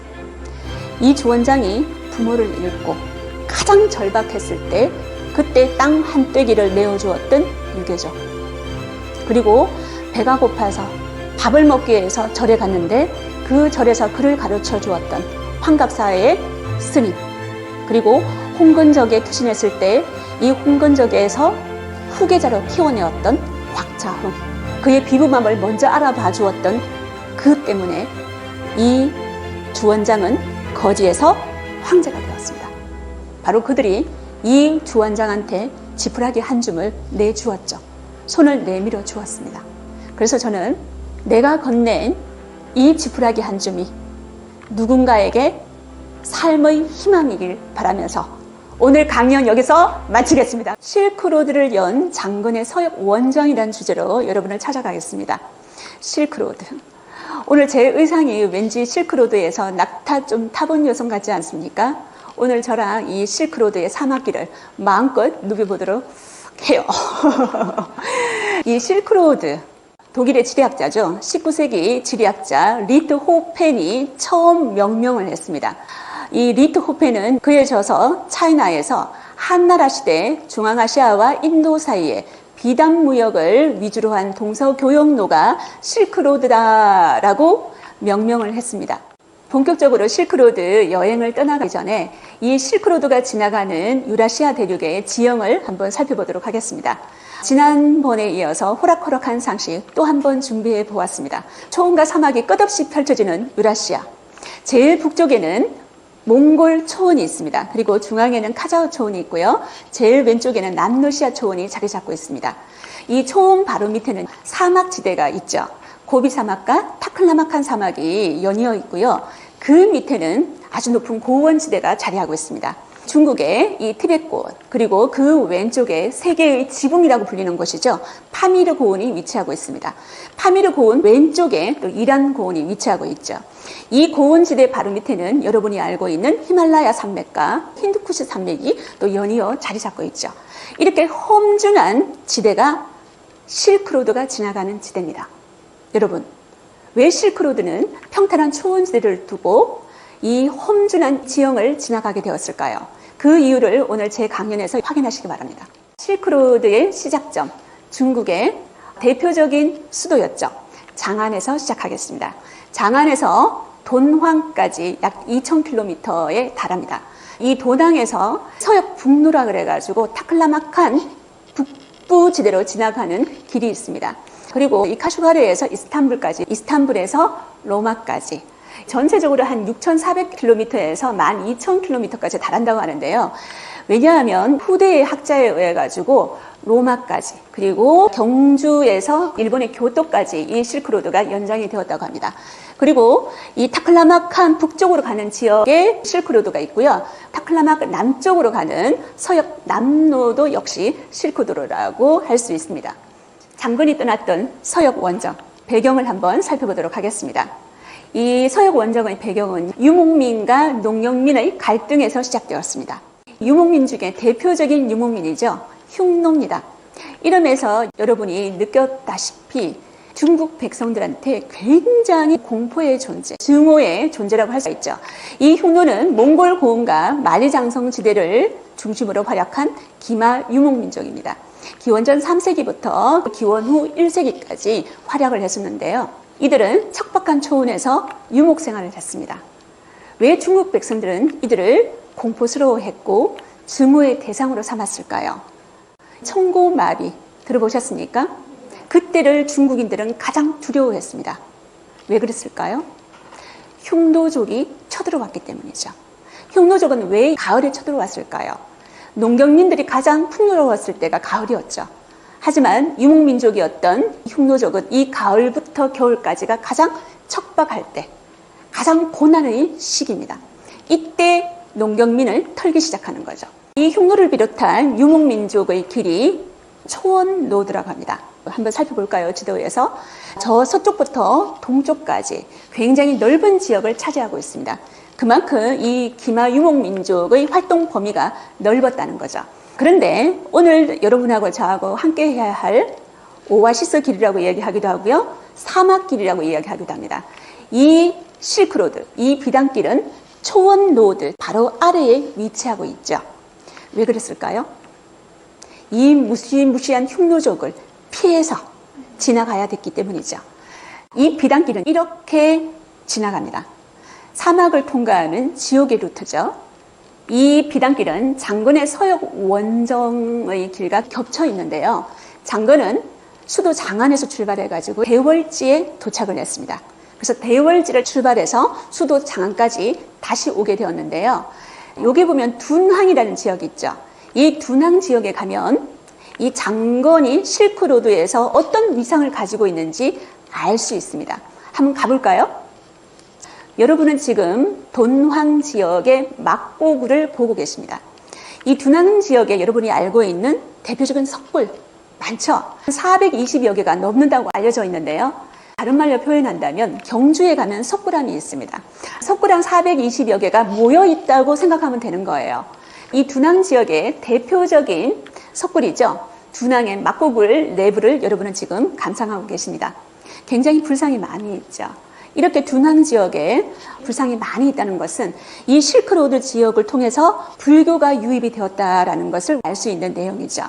이 주원장이 부모를 잃고 가장 절박했을 때 그때 땅 한 떼기를 내어주었던 유교죠. 그리고 배가 고파서 밥을 먹기 위해서 절에 갔는데 그 절에서 그를 가르쳐 주었던 환갑사의 스님, 그리고 홍건적에 투신했을 때 이 홍건적에서 후계자로 키워내었던 곽자흥, 그의 비부맘을 먼저 알아봐 주었던 그 때문에 이 주원장은 거지에서 황제가 되었습니다. 바로 그들이 이 주원장한테 지푸라기 한 줌을 내주었죠. 손을 내밀어 주었습니다. 그래서 저는 내가 건넨 이 지푸라기 한 줌이 누군가에게 삶의 희망이길 바라면서 오늘 강연 여기서 마치겠습니다. 실크로드를 연 장군의 서역 원정이라는 주제로 여러분을 찾아가겠습니다. 실크로드. 오늘 제 의상이 왠지 실크로드에서 낙타 좀 타본 여성 같지 않습니까? 오늘 저랑 이 실크로드의 사막길을 마음껏 누벼보도록 해요. 이 실크로드, 독일의 지리학자죠. 19세기 지리학자 리트 호펜이 처음 명명을 했습니다. 이 리트 호펜은 그에 져서 차이나에서 한나라 시대 중앙아시아와 인도 사이에 비단 무역을 위주로 한 동서교역로가 실크로드다라고 명명을 했습니다. 본격적으로 실크로드 여행을 떠나기 전에 이 실크로드가 지나가는 유라시아 대륙의 지형을 한번 살펴보도록 하겠습니다. 지난번에 이어서 호락호락한 상식 또 한 번 준비해 보았습니다. 초원과 사막이 끝없이 펼쳐지는 유라시아. 제일 북쪽에는 몽골 초원이 있습니다. 그리고 중앙에는 카자흐 초원이 있고요. 제일 왼쪽에는 남러시아 초원이 자리 잡고 있습니다. 이 초원 바로 밑에는 사막지대가 있죠. 고비 사막과 타클라마칸 사막이 연이어 있고요. 그 밑에는 아주 높은 고원지대가 자리하고 있습니다. 중국의 이 티벳고원, 그리고 그 왼쪽에 세계의 지붕이라고 불리는 곳이죠. 파미르 고원이 위치하고 있습니다. 파미르 고원 왼쪽에 또 이란 고원이 위치하고 있죠. 이 고원지대 바로 밑에는 여러분이 알고 있는 히말라야 산맥과 힌두쿠시 산맥이 또 연이어 자리 잡고 있죠. 이렇게 험준한 지대가 실크로드가 지나가는 지대입니다. 여러분, 왜 실크로드는 평탄한 초원지대를 두고 이 험준한 지형을 지나가게 되었을까요? 그 이유를 오늘 제 강연에서 확인하시기 바랍니다. 실크로드의 시작점, 중국의 대표적인 수도였죠. 장안에서 시작하겠습니다. 장안에서 돈황까지 약 2000km에 달합니다. 이 돈황에서 서역 북로라 그래가지고 타클라마칸 북부 지대로 지나가는 길이 있습니다. 그리고 이 카슈가르에서 이스탄불까지, 이스탄불에서 로마까지 전체적으로 한 6,400km에서 12,000km까지 달한다고 하는데요. 왜냐하면 후대의 학자에 의해 가지고 로마까지, 그리고 경주에서 일본의 교토까지 이 실크로드가 연장이 되었다고 합니다. 그리고 이 타클라마칸 북쪽으로 가는 지역에 실크로드가 있고요. 타클라마칸 남쪽으로 가는 서역 남로도 역시 실크로드라고 할 수 있습니다. 장군이 떠났던 서역 원정, 배경을 한번 살펴보도록 하겠습니다. 이 서역 원정의 배경은 유목민과 농경민의 갈등에서 시작되었습니다. 유목민 중에 대표적인 유목민이죠. 흉노입니다. 이름에서 여러분이 느꼈다시피 중국 백성들한테 굉장히 공포의 존재, 증오의 존재라고 할 수 있죠. 이 흉노는 몽골 고원과 만리장성 지대를 중심으로 활약한 기마 유목민족입니다. 기원전 3세기부터 기원 후 1세기까지 활약을 했었는데요. 이들은 척박한 초원에서 유목 생활을 했습니다. 왜 중국 백성들은 이들을 공포스러워했고 증오의 대상으로 삼았을까요? 청고마비 들어보셨습니까? 그때를 중국인들은 가장 두려워했습니다. 왜 그랬을까요? 흉노족이 쳐들어왔기 때문이죠. 흉노족은 왜 가을에 쳐들어왔을까요? 농경민들이 가장 풍요로웠을 때가 가을이었죠. 하지만 유목민족이었던 흉노족은 이 가을부터 겨울까지가 가장 척박할 때, 가장 고난의 시기입니다. 이때 농경민을 털기 시작하는 거죠. 이 흉노를 비롯한 유목민족의 길이 초원로드라고 합니다. 한번 살펴볼까요? 지도에서 저 서쪽부터 동쪽까지 굉장히 넓은 지역을 차지하고 있습니다. 그만큼 이 기마 유목민족의 활동 범위가 넓었다는 거죠. 그런데 오늘 여러분하고 저하고 함께 해야 할 오아시스 길이라고 이야기하기도 하고요. 사막길이라고 이야기하기도 합니다. 이 실크로드, 이 비단길은 초원로드 바로 아래에 위치하고 있죠. 왜 그랬을까요? 이 무시무시한 흉노족을 피해서 지나가야 됐기 때문이죠. 이 비단길은 이렇게 지나갑니다. 사막을 통과하는 지옥의 루트죠. 이 비단길은 장군의 서역 원정의 길과 겹쳐 있는데요. 장군은 수도 장안에서 출발해가지고 대월지에 도착을 했습니다. 그래서 대월지를 출발해서 수도 장안까지 다시 오게 되었는데요. 여기 보면 둔항이라는 지역이 있죠. 이 둔항 지역에 가면 이 장건이 실크로드에서 어떤 위상을 가지고 있는지 알 수 있습니다. 한번 가볼까요? 여러분은 지금 돈황 지역의 막고구를 보고 계십니다. 이 둔항 지역에 여러분이 알고 있는 대표적인 석굴 많죠? 420여 개가 넘는다고 알려져 있는데요. 다른 말로 표현한다면 경주에 가면 석굴암이 있습니다. 석굴암 420여 개가 모여 있다고 생각하면 되는 거예요. 이 둔항 지역의 대표적인 석굴이죠. 둔항의 막고굴 내부를 여러분은 지금 감상하고 계십니다. 굉장히 불상이 많이 있죠. 이렇게 둔항 지역에 불상이 많이 있다는 것은 이 실크로드 지역을 통해서 불교가 유입이 되었다라는 것을 알 수 있는 내용이죠.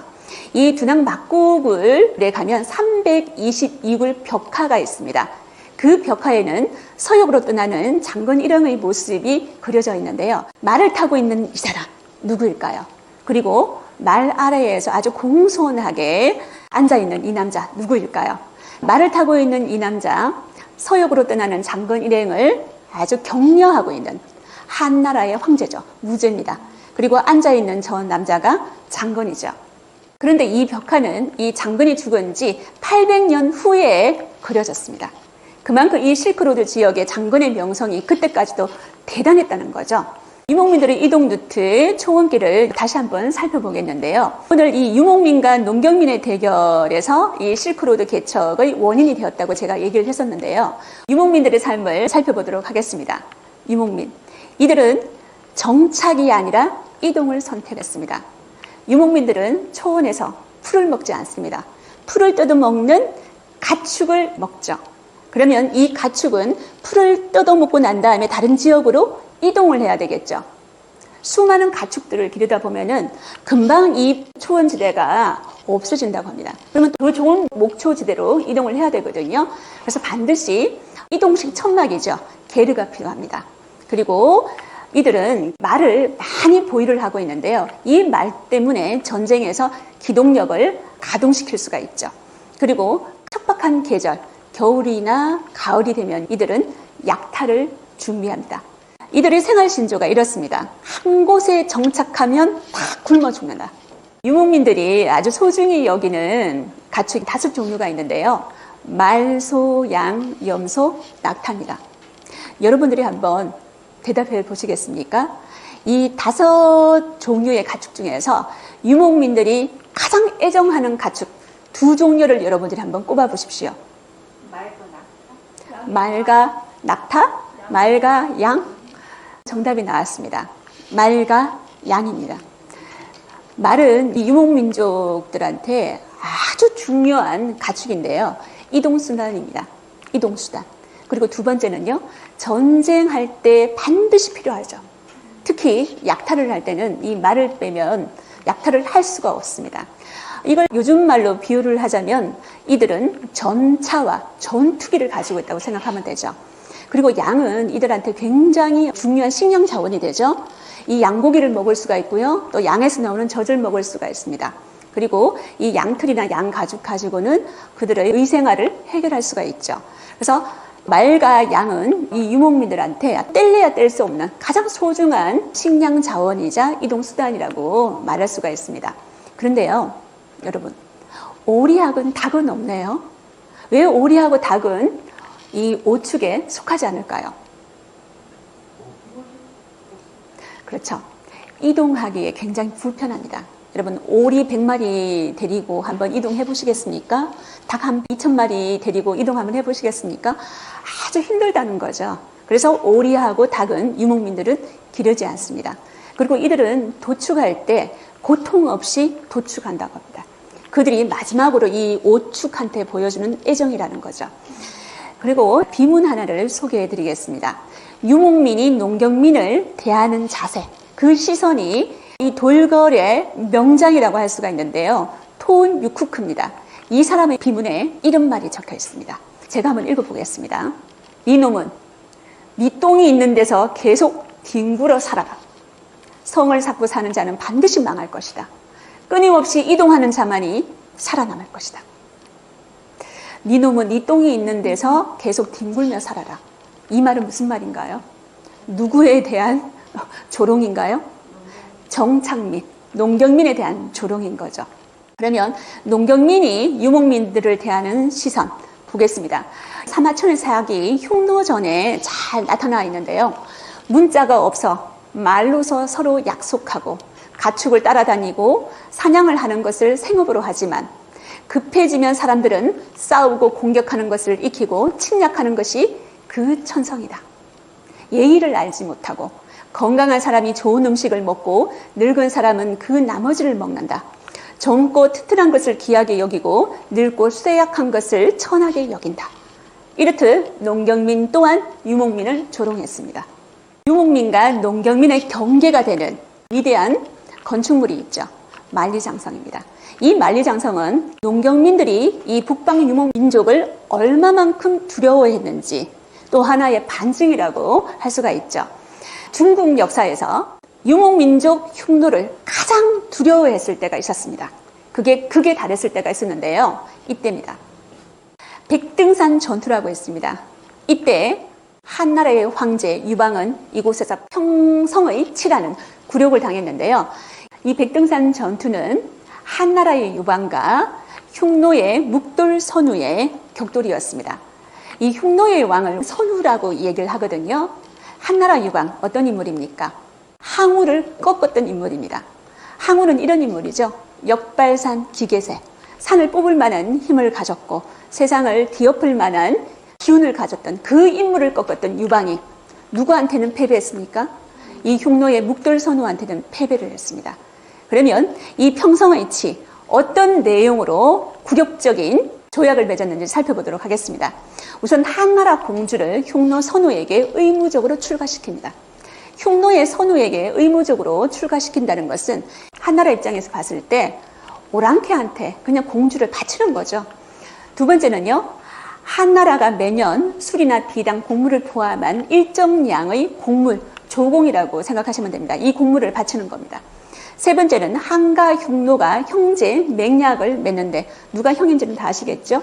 이 둔항 막고굴에 가면 322굴 벽화가 있습니다. 그 벽화에는 서역으로 떠나는 장군 일행의 모습이 그려져 있는데요. 말을 타고 있는 이 사람 누구일까요? 그리고 말 아래에서 아주 공손하게 앉아있는 이 남자 누구일까요? 말을 타고 있는 이 남자, 서역으로 떠나는 장군 일행을 아주 격려하고 있는 한나라의 황제죠. 무제입니다. 그리고 앉아있는 저 남자가 장건이죠. 그런데 이 벽화는 이 장건이 죽은 지 800년 후에 그려졌습니다. 그만큼 이 실크로드 지역의 장건의 명성이 그때까지도 대단했다는 거죠. 유목민들의 이동 루트 초원길을 다시 한번 살펴보겠는데요. 오늘 이 유목민과 농경민의 대결에서 이 실크로드 개척의 원인이 되었다고 제가 얘기를 했었는데요. 유목민들의 삶을 살펴보도록 하겠습니다. 유목민, 이들은 정착이 아니라 이동을 선택했습니다. 유목민들은 초원에서 풀을 먹지 않습니다. 풀을 뜯어먹는 가축을 먹죠. 그러면 이 가축은 풀을 뜯어먹고 난 다음에 다른 지역으로 이동을 해야 되겠죠. 수많은 가축들을 기르다 보면은 금방 이 초원지대가 없어진다고 합니다. 그러면 더 좋은 목초지대로 이동을 해야 되거든요. 그래서 반드시 이동식 천막이죠. 게르가 필요합니다. 그리고 이들은 말을 많이 보유를 하고 있는데요. 이 말 때문에 전쟁에서 기동력을 가동시킬 수가 있죠. 그리고 척박한 계절, 겨울이나 가을이 되면 이들은 약탈을 준비합니다. 이들의 생활 신조가 이렇습니다. 한 곳에 정착하면 다 굶어 죽는다. 유목민들이 아주 소중히 여기는 가축이 5종류가 있는데요. 말, 소, 양, 염소, 낙타입니다. 여러분들이 한번 대답해 보시겠습니까? 이 5종류의 가축 중에서 유목민들이 가장 애정하는 가축 2종류를 여러분들이 한번 꼽아 보십시오. 말과 낙타? 말과 양? 정답이 나왔습니다. 말과 양입니다. 말은 이 유목민족들한테 아주 중요한 가축인데요. 이동수단입니다. 이동수단. 그리고 두 번째는요. 전쟁할 때 반드시 필요하죠. 특히 약탈을 할 때는 이 말을 빼면 약탈을 할 수가 없습니다. 이걸 요즘 말로 비유를 하자면 이들은 전차와 전투기를 가지고 있다고 생각하면 되죠. 그리고 양은 이들한테 굉장히 중요한 식량 자원이 되죠. 이 양고기를 먹을 수가 있고요. 또 양에서 나오는 젖을 먹을 수가 있습니다. 그리고 이 양털이나 양 가죽 가지고는 그들의 의생활을 해결할 수가 있죠. 그래서 말과 양은 이 유목민들한테 뗄래야 뗄 수 없는 가장 소중한 식량 자원이자 이동 수단이라고 말할 수가 있습니다. 그런데요, 여러분, 오리하고 닭은 없네요. 왜 오리하고 닭은 이 5축에 속하지 않을까요? 그렇죠. 이동하기에 굉장히 불편합니다. 여러분, 오리 100마리 데리고 한번 이동해 보시겠습니까? 닭 한 2000마리 데리고 이동 한번 해 보시겠습니까? 아주 힘들다는 거죠. 그래서 오리하고 닭은 유목민들은 기르지 않습니다. 그리고 이들은 도축할 때 고통 없이 도축한다고 합니다. 그들이 마지막으로 이 5축한테 보여주는 애정이라는 거죠. 그리고 비문 하나를 소개해 드리겠습니다. 유목민이 농경민을 대하는 자세, 그 시선이 이 돌거래 명장이라고 할 수가 있는데요. 토운 유쿠크입니다. 이 사람의 비문에 이런 말이 적혀 있습니다. 제가 한번 읽어보겠습니다. 이놈은 네 똥이 있는 데서 계속 뒹굴어 살아라. 성을 쌓고 사는 자는 반드시 망할 것이다. 끊임없이 이동하는 자만이 살아남을 것이다. 네 놈은 네 똥이 있는 데서 계속 뒹굴며 살아라. 이 말은 무슨 말인가요? 누구에 대한 조롱인가요? 정착민, 농경민에 대한 조롱인 거죠. 그러면 농경민이 유목민들을 대하는 시선 보겠습니다. 사마천의 사약이 흉노전에 잘 나타나 있는데요. 문자가 없어 말로서 서로 약속하고 가축을 따라다니고 사냥을 하는 것을 생업으로 하지만 급해지면 사람들은 싸우고 공격하는 것을 익히고 침략하는 것이 그 천성이다. 예의를 알지 못하고 건강한 사람이 좋은 음식을 먹고 늙은 사람은 그 나머지를 먹는다. 젊고 튼튼한 것을 귀하게 여기고 늙고 쇠약한 것을 천하게 여긴다. 이렇듯 농경민 또한 유목민을 조롱했습니다. 유목민과 농경민의 경계가 되는 위대한 건축물이 있죠. 만리장성입니다. 이 만리장성은 농경민들이 이 북방 유목민족을 얼마만큼 두려워했는지 또 하나의 반증이라고 할 수가 있죠. 중국 역사에서 유목민족 흉노를 가장 두려워했을 때가 있었습니다. 그게 극에 달했을 때가 있었는데요. 이때입니다. 백등산 전투라고 했습니다. 이때 한나라의 황제 유방은 이곳에서 평성의 치라는 굴욕을 당했는데요. 이 백등산 전투는 한나라의 유방과 흉노의 묵돌 선우의 격돌이었습니다. 이 흉노의 왕을 선우라고 얘기를 하거든요. 한나라 유방 어떤 인물입니까? 항우를 꺾었던 인물입니다. 항우는 이런 인물이죠. 역발산 기계세, 산을 뽑을 만한 힘을 가졌고 세상을 뒤엎을 만한 기운을 가졌던 그 인물을 꺾었던 유방이 누구한테는 패배했습니까? 이 흉노의 묵돌선우한테는 패배를 했습니다. 그러면 이 평성의 치 어떤 내용으로 굴욕적인 조약을 맺었는지 살펴보도록 하겠습니다. 우선 한나라 공주를 흉노 선우에게 의무적으로 출가시킵니다. 흉노의 선우에게 의무적으로 출가시킨다는 것은 한나라 입장에서 봤을 때 오랑캐한테 그냥 공주를 바치는 거죠. 두 번째는요, 한나라가 매년 술이나 비당, 곡물을 포함한 일정량의 곡물, 조공이라고 생각하시면 됩니다. 이 곡물을 바치는 겁니다. 세 번째는 한과 흉노가 형제 맹약을 맺는데 누가 형인지는 다 아시겠죠?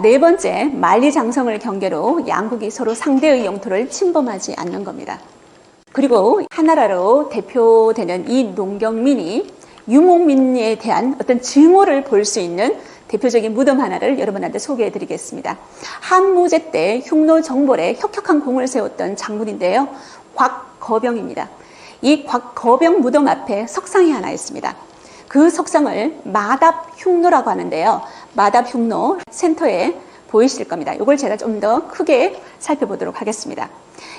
네 번째, 만리장성을 경계로 양국이 서로 상대의 영토를 침범하지 않는 겁니다. 그리고 한나라로 대표되는 이 농경민이 유목민에 대한 어떤 증오를 볼 수 있는 대표적인 무덤 하나를 여러분한테 소개해 드리겠습니다. 한무제 때 흉노 정벌에 혁혁한 공을 세웠던 장군인데요. 곽거병입니다. 이 곽거병 무덤 앞에 석상이 하나 있습니다. 그 석상을 마답흉노라고 하는데요. 마답흉노 센터에 보이실 겁니다. 이걸 제가 좀 더 크게 살펴보도록 하겠습니다.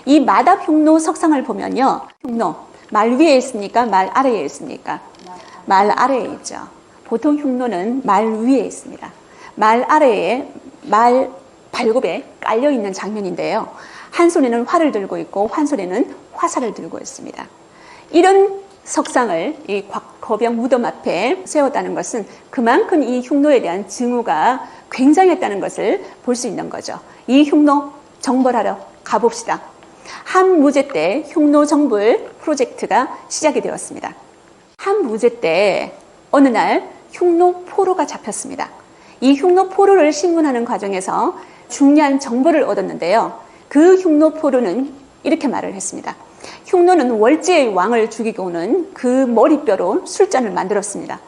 이 마답흉노 석상을 보면요. 흉노, 말 위에 있습니까? 말 아래에 있습니까? 말 아래에 있죠. 보통 흉노는 말 위에 있습니다. 말 아래에 말 발굽에 깔려있는 장면인데요. 한 손에는 활을 들고 있고 한 손에는 화살을 들고 있습니다. 이런 석상을 이 곽거병 무덤 앞에 세웠다는 것은 그만큼 이 흉노에 대한 증오가 굉장했다는 것을 볼 수 있는 거죠. 이 흉노 정벌하러 가봅시다. 한무제 때 흉노 정벌 프로젝트가 시작이 되었습니다. 한무제 때 어느 날 흉노 포로가 잡혔습니다. 이 흉노 포로를 신문하는 과정에서 중요한 정보를 얻었는데요. 그 흉노 포로는 이렇게 말을 했습니다. 흉노는 월지의 왕을 죽이고는 그 머리뼈로 술잔을 만들었습니다.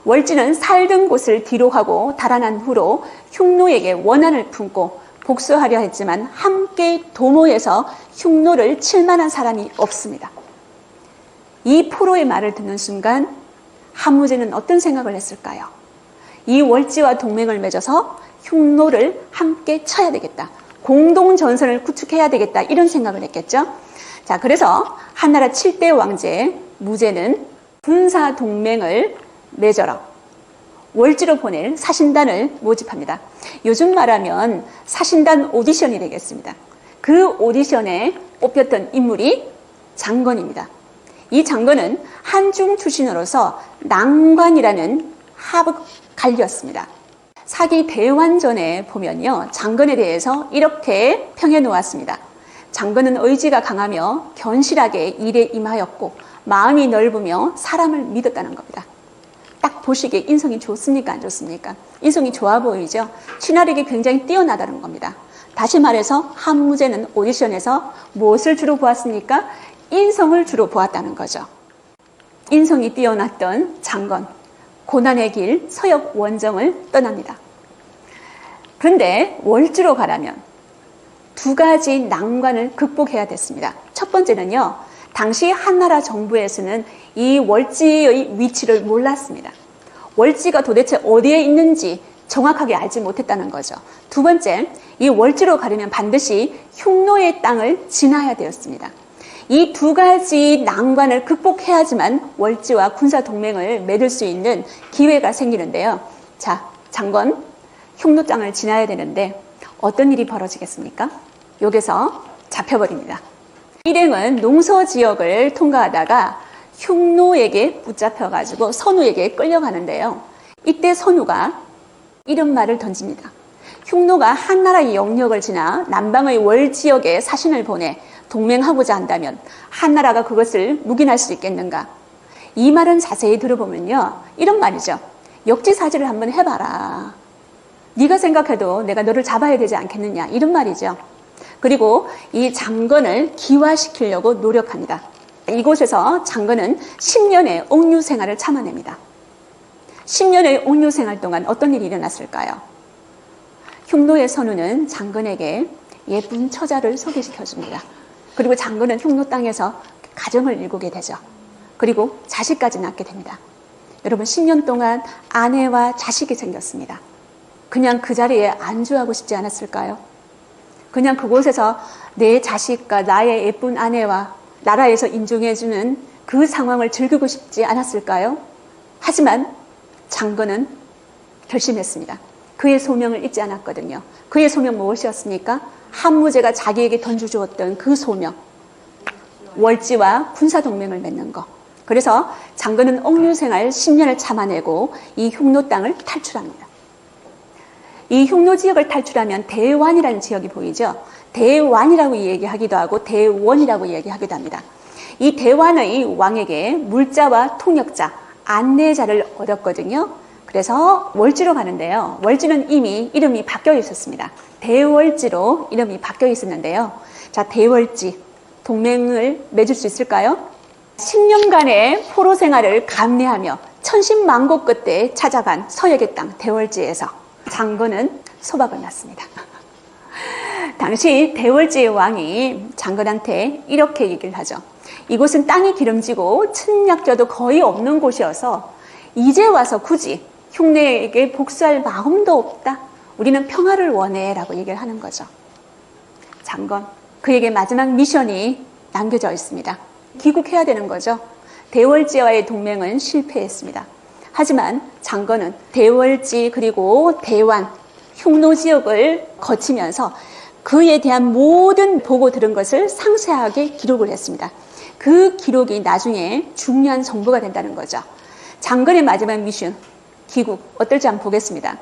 월지는 살던 곳을 뒤로 하고 달아난 후로 흉노에게 원한을 품고 복수하려 했지만 함께 도모해서 흉노를 칠 만한 사람이 없습니다. 이 포로의 말을 듣는 순간 한무제는 어떤 생각을 했을까요? 이 월지와 동맹을 맺어서 흉노를 함께 쳐야 되겠다. 공동전선을 구축해야 되겠다. 이런 생각을 했겠죠. 자, 그래서 한나라 7대 왕제 무제는 군사동맹을 맺어라. 월지로 보낼 사신단을 모집합니다. 요즘 말하면 사신단 오디션이 되겠습니다. 그 오디션에 뽑혔던 인물이 장건입니다. 이 장건은 한중 출신으로서 낭관이라는 하급 관리였습니다. 사기 대환전에 보면요, 장건에 대해서 이렇게 평해 놓았습니다. 장건은 의지가 강하며 견실하게 일에 임하였고 마음이 넓으며 사람을 믿었다는 겁니다. 딱 보시기에 인성이 좋습니까? 안 좋습니까? 인성이 좋아 보이죠? 친화력이 굉장히 뛰어나다는 겁니다. 다시 말해서 한무제는 오디션에서 무엇을 주로 보았습니까? 인성을 주로 보았다는 거죠. 인성이 뛰어났던 장건, 고난의 길 서역 원정을 떠납니다. 그런데 월주로 가려면 두 가지 난관을 극복해야 됐습니다. 첫 번째는요, 당시 한나라 정부에서는 이 월지의 위치를 몰랐습니다. 월지가 도대체 어디에 있는지 정확하게 알지 못했다는 거죠. 두 번째, 이 월지로 가려면 반드시 흉노의 땅을 지나야 되었습니다. 이 두 가지 난관을 극복해야지만 월지와 군사 동맹을 맺을 수 있는 기회가 생기는데요. 자, 장건, 흉노 땅을 지나야 되는데 어떤 일이 벌어지겠습니까? 여기서 잡혀버립니다. 일행은 농서 지역을 통과하다가 흉노에게 붙잡혀가지고 선우에게 끌려가는데요. 이때 선우가 이런 말을 던집니다. 흉노가 한나라의 영역을 지나 남방의 월 지역에 사신을 보내 동맹하고자 한다면 한나라가 그것을 묵인할 수 있겠는가? 이 말은 자세히 들어보면요. 이런 말이죠. 역지사지를 한번 해봐라. 네가 생각해도 내가 너를 잡아야 되지 않겠느냐. 이런 말이죠. 그리고 이 장건을 기화시키려고 노력합니다. 이곳에서 장건은 10년의 옥류 생활을 참아냅니다. 10년의 옥류 생활 동안 어떤 일이 일어났을까요? 흉노의 선우는 장건에게 예쁜 처자를 소개시켜줍니다. 그리고 장건은 흉노 땅에서 가정을 이루게 되죠. 그리고 자식까지 낳게 됩니다. 여러분 10년 동안 아내와 자식이 생겼습니다. 그냥 그 자리에 안주하고 싶지 않았을까요? 그냥 그곳에서 내 자식과 나의 예쁜 아내와 나라에서 인정해주는 그 상황을 즐기고 싶지 않았을까요? 하지만 장건은 결심했습니다. 그의 소명을 잊지 않았거든요. 그의 소명 무엇이었습니까? 한무제가 자기에게 던져주었던 그 소명, 월지와 군사동맹을 맺는 것. 그래서 장건은 옥류생활 10년을 참아내고 이 흉노 땅을 탈출합니다. 이 흉노 지역을 탈출하면 대완이라는 지역이 보이죠. 대완이라고 얘기하기도 하고 대원이라고 얘기하기도 합니다. 이 대완의 왕에게 물자와 통역자, 안내자를 얻었거든요. 그래서 월지로 가는데요. 월지는 이미 이름이 바뀌어 있었습니다. 대월지로 이름이 바뀌어 있었는데요. 자, 대월지 동맹을 맺을 수 있을까요? 10년간의 포로 생활을 감내하며 천신만고 끝에 찾아간 서역의 땅 대월지에서 장건은 소박을 났습니다. 당시 대월지의 왕이 장건한테 이렇게 얘기를 하죠. 이곳은 땅이 기름지고 침략자도 거의 없는 곳이어서 이제 와서 굳이 흉내에게 복수할 마음도 없다. 우리는 평화를 원해 라고 얘기를 하는 거죠. 장건, 그에게 마지막 미션이 남겨져 있습니다. 귀국해야 되는 거죠. 대월지와의 동맹은 실패했습니다. 하지만 장건은 대월지 그리고 대완, 흉노 지역을 거치면서 그에 대한 모든 보고 들은 것을 상세하게 기록을 했습니다. 그 기록이 나중에 중요한 정보가 된다는 거죠. 장건의 마지막 미션, 귀국 어떨지 한번 보겠습니다.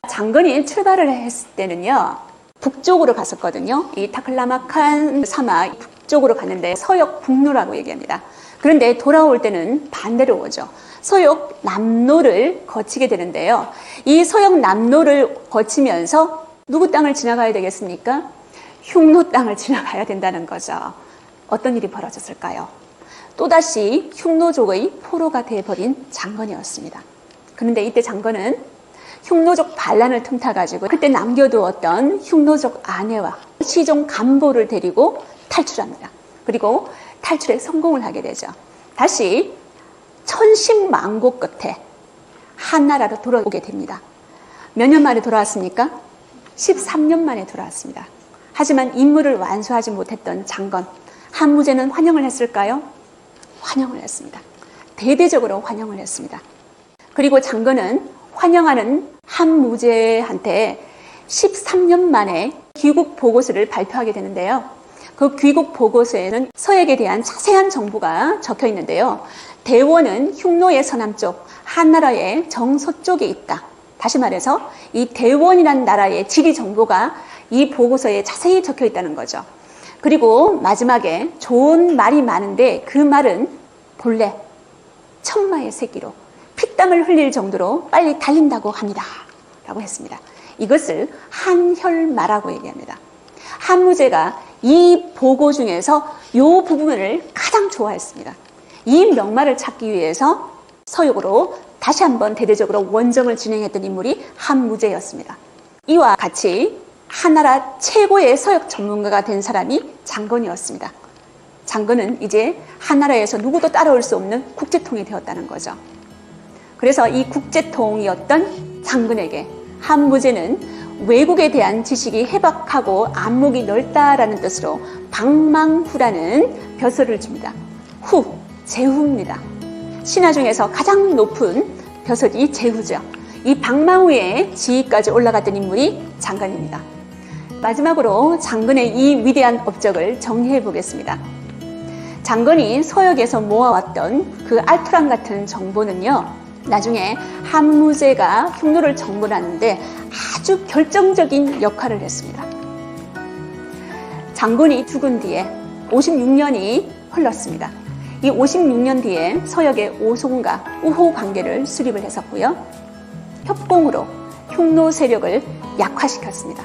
장건이 출발을 했을 때는요, 북쪽으로 갔었거든요. 이 타클라마칸 사막 북쪽으로 갔는데 서역 북로라고 얘기합니다. 그런데 돌아올 때는 반대로 오죠. 서역 남로를 거치게 되는데요. 이 서역 남로를 거치면서 누구 땅을 지나가야 되겠습니까? 흉노 땅을 지나가야 된다는 거죠. 어떤 일이 벌어졌을까요? 또다시 흉노족의 포로가 되어버린 장건이었습니다. 그런데 이때 장건은 흉노족 반란을 틈타가지고 그때 남겨두었던 흉노족 아내와 시종 간보를 데리고 탈출합니다. 그리고 탈출에 성공을 하게 되죠. 다시 천신만고 끝에 한나라로 돌아오게 됩니다. 몇 년 만에 돌아왔습니까? 13년 만에 돌아왔습니다. 하지만 임무를 완수하지 못했던 장건, 한무제는 환영을 했을까요? 환영을 했습니다. 대대적으로 환영을 했습니다. 그리고 장건은 환영하는 한무제한테 13년 만에 귀국 보고서를 발표하게 되는데요. 그 귀국 보고서에는 서역에 대한 자세한 정보가 적혀 있는데요. 대원은 흉노의 서남쪽, 한나라의 정서쪽에 있다. 다시 말해서 이 대원이라는 나라의 지리 정보가 이 보고서에 자세히 적혀 있다는 거죠. 그리고 마지막에 좋은 말이 많은데 그 말은 본래 천마의 새끼로 피땀을 흘릴 정도로 빨리 달린다고 합니다. 라고 했습니다. 이것을 한혈마라고 얘기합니다. 한무제가 이 보고 중에서 이 부분을 가장 좋아했습니다. 이 명말을 찾기 위해서 서역으로 다시 한번 대대적으로 원정을 진행했던 인물이 한무제였습니다. 이와 같이 한나라 최고의 서역 전문가가 된 사람이 장건이었습니다. 장건은 이제 한나라에서 누구도 따라올 수 없는 국제통이 되었다는 거죠. 그래서 이 국제통이었던 장건에게 한무제는 외국에 대한 지식이 해박하고 안목이 넓다라는 뜻으로 방망후라는 벼슬을 줍니다. 후, 제후입니다. 신하 중에서 가장 높은 벼슬이 제후죠. 이 방망후의 지위까지 올라갔던 인물이 장건입니다. 마지막으로 장건의 이 위대한 업적을 정리해 보겠습니다. 장건이 서역에서 모아왔던 그 알토란 같은 정보는요, 나중에 한무제가 흉노를 정벌하는데 아주 결정적인 역할을 했습니다. 장건이 죽은 뒤에 56년이 흘렀습니다. 이 56년 뒤에 서역의 오송과 우호 관계를 수립을 했었고요. 협공으로 흉노 세력을 약화시켰습니다.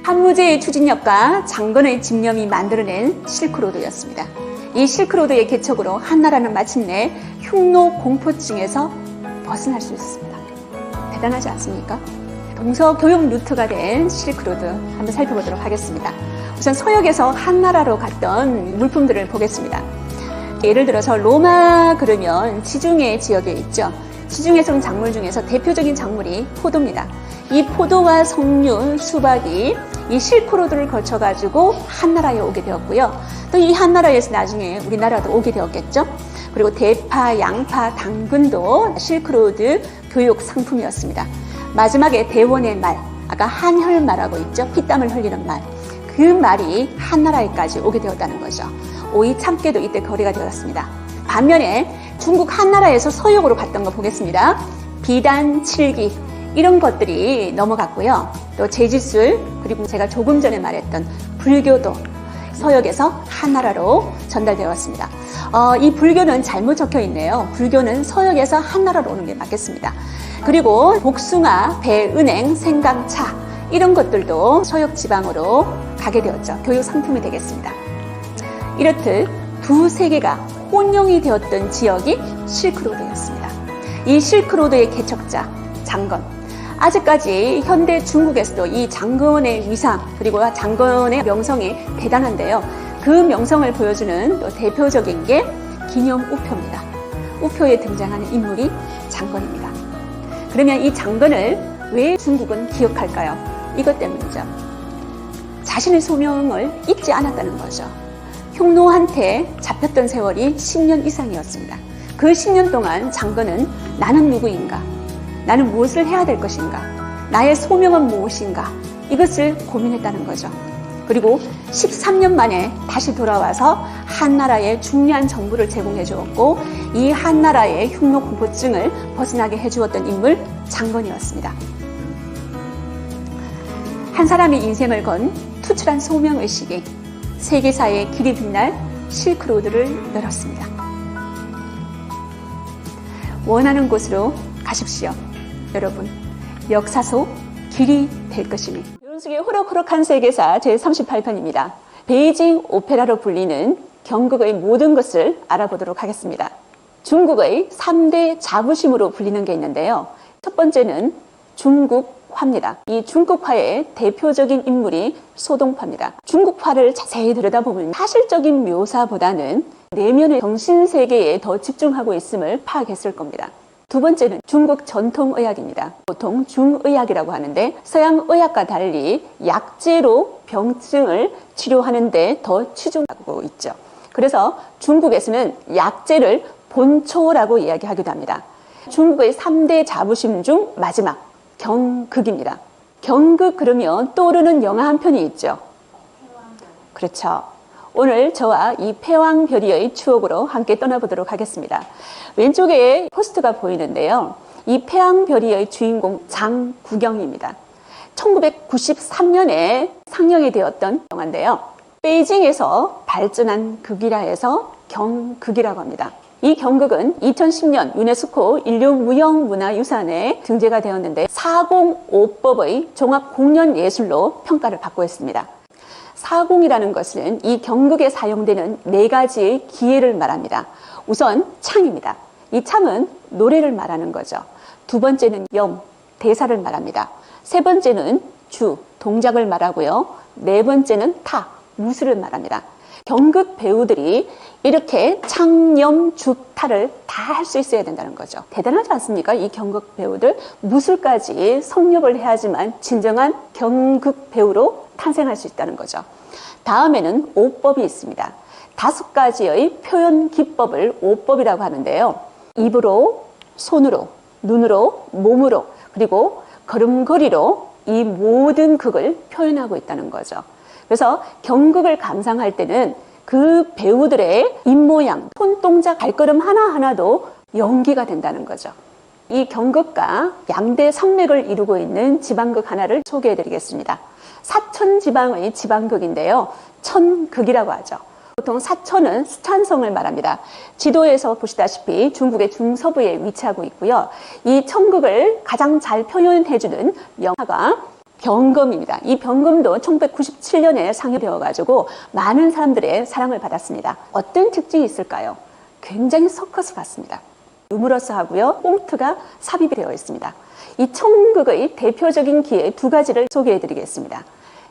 한무제의 추진력과 장건의 집념이 만들어낸 실크로드였습니다. 이 실크로드의 개척으로 한나라는 마침내 흉노 공포증에서 벗어날 수 있습니다. 대단하지 않습니까? 동서교역 루트가 된 실크로드 한번 살펴보도록 하겠습니다. 우선 서역에서 한나라로 갔던 물품들을 보겠습니다. 예를 들어서 로마 그러면 지중해 지역에 있죠. 지중해에서 온 작물 중에서 대표적인 작물이 포도입니다. 이 포도와 석류, 수박이 이 실크로드를 거쳐가지고 한나라에 오게 되었고요. 또 이 한나라에서 나중에 우리나라도 오게 되었겠죠. 그리고 대파, 양파, 당근도 실크로드 교육 상품이었습니다. 마지막에 대원의 말, 아까 한혈말하고 있죠. 피땀을 흘리는 말. 그 말이 한나라에까지 오게 되었다는 거죠. 오이 참깨도 이때 거래가 되었습니다. 반면에 중국 한나라에서 서역으로 갔던 거 보겠습니다. 비단, 칠기 이런 것들이 넘어갔고요. 또 제지술, 그리고 제가 조금 전에 말했던 불교도 서역에서 한나라로 전달되었습니다. 이 불교는 잘못 적혀 있네요. 불교는 서역에서 한나라로 오는 게 맞겠습니다. 그리고 복숭아, 배, 은행, 생강차 이런 것들도 서역 지방으로 가게 되었죠. 교육 상품이 되겠습니다. 이렇듯 두 세계가 혼용이 되었던 지역이 실크로드였습니다. 이 실크로드의 개척자 장건, 아직까지 현대 중국에서도 이 장건의 위상 그리고 장건의 명성이 대단한데요. 그 명성을 보여주는 또 대표적인 게 기념 우표입니다. 우표에 등장하는 인물이 장건입니다. 그러면 이 장건을 왜 중국은 기억할까요? 이것 때문이죠. 자신의 소명을 잊지 않았다는 거죠. 흉노한테 잡혔던 세월이 10년 이상이었습니다. 그 10년 동안 장건은 나는 누구인가? 나는 무엇을 해야 될 것인가? 나의 소명은 무엇인가? 이것을 고민했다는 거죠. 그리고 13년 만에 다시 돌아와서 한나라에 중요한 정보를 제공해 주었고 이 한나라의 흉노 공포증을 벗어나게 해주었던 인물 장건이었습니다. 한 사람의 인생을 건 투철한 소명의식이 세계사의 길이 빛날 실크로드를 열었습니다. 원하는 곳으로 가십시오. 여러분, 역사 속 길이 될 것이니. 윤숙의 호락호락한 세계사 제38편입니다. 베이징 오페라로 불리는 경극의 모든 것을 알아보도록 하겠습니다. 중국의 3대 자부심으로 불리는 게 있는데요. 첫 번째는 중국화입니다. 이 중국화의 대표적인 인물이 소동파입니다. 중국화를 자세히 들여다보면 사실적인 묘사보다는 내면의 정신세계에 더 집중하고 있음을 파악했을 겁니다. 두 번째는 중국 전통의학입니다. 보통 중의학이라고 하는데 서양의학과 달리 약재로 병증을 치료하는 데 더 치중하고 있죠. 그래서 중국에서는 약재를 본초라고 이야기하기도 합니다. 중국의 3대 자부심 중 마지막 경극입니다. 경극 그러면 떠오르는 영화 한 편이 있죠. 그렇죠. 오늘 저와 이 패왕별이의 추억으로 함께 떠나보도록 하겠습니다. 왼쪽에 포스터가 보이는데요. 이 패왕별이의 주인공 장구경입니다. 1993년에 상영이 되었던 영화인데요. 베이징에서 발전한 극이라 해서 경극이라고 합니다. 이 경극은 2010년 유네스코 인류무형문화유산에 등재가 되었는데 405법의 종합공연예술로 평가를 받고 있습니다. 사공이라는 것은 이 경극에 사용되는 4가지의 기회를 말합니다. 우선 창입니다. 이 창은 노래를 말하는 거죠. 두 번째는 염, 대사를 말합니다. 세 번째는 주, 동작을 말하고요. 네 번째는 타, 무술을 말합니다. 경극 배우들이 이렇게 창념, 주탈을 다 할 수 있어야 된다는 거죠. 대단하지 않습니까? 이 경극 배우들 무술까지 성립을 해야지만 진정한 경극 배우로 탄생할 수 있다는 거죠. 다음에는 오법이 있습니다. 5가지의 표현 기법을 오법이라고 하는데요. 입으로, 손으로, 눈으로, 몸으로, 그리고 걸음걸이로 이 모든 극을 표현하고 있다는 거죠. 그래서 경극을 감상할 때는 그 배우들의 입모양, 손동작, 발걸음 하나하나도 연기가 된다는 거죠. 이 경극과 양대 산맥을 이루고 있는 지방극 하나를 소개해 드리겠습니다. 사천지방의 지방극인데요. 천극이라고 하죠. 보통 사천은 스촨성을 말합니다. 지도에서 보시다시피 중국의 중서부에 위치하고 있고요. 이 천극을 가장 잘 표현해주는 영화가 병검입니다. 이 병검도 1997년에 상영되어가지고 많은 사람들의 사랑을 받았습니다. 어떤 특징이 있을까요? 굉장히 서커스 같습니다. 유머러스하고요. 꽁트가 삽입이 되어 있습니다. 이 천극의 대표적인 기회 2가지를 소개해드리겠습니다.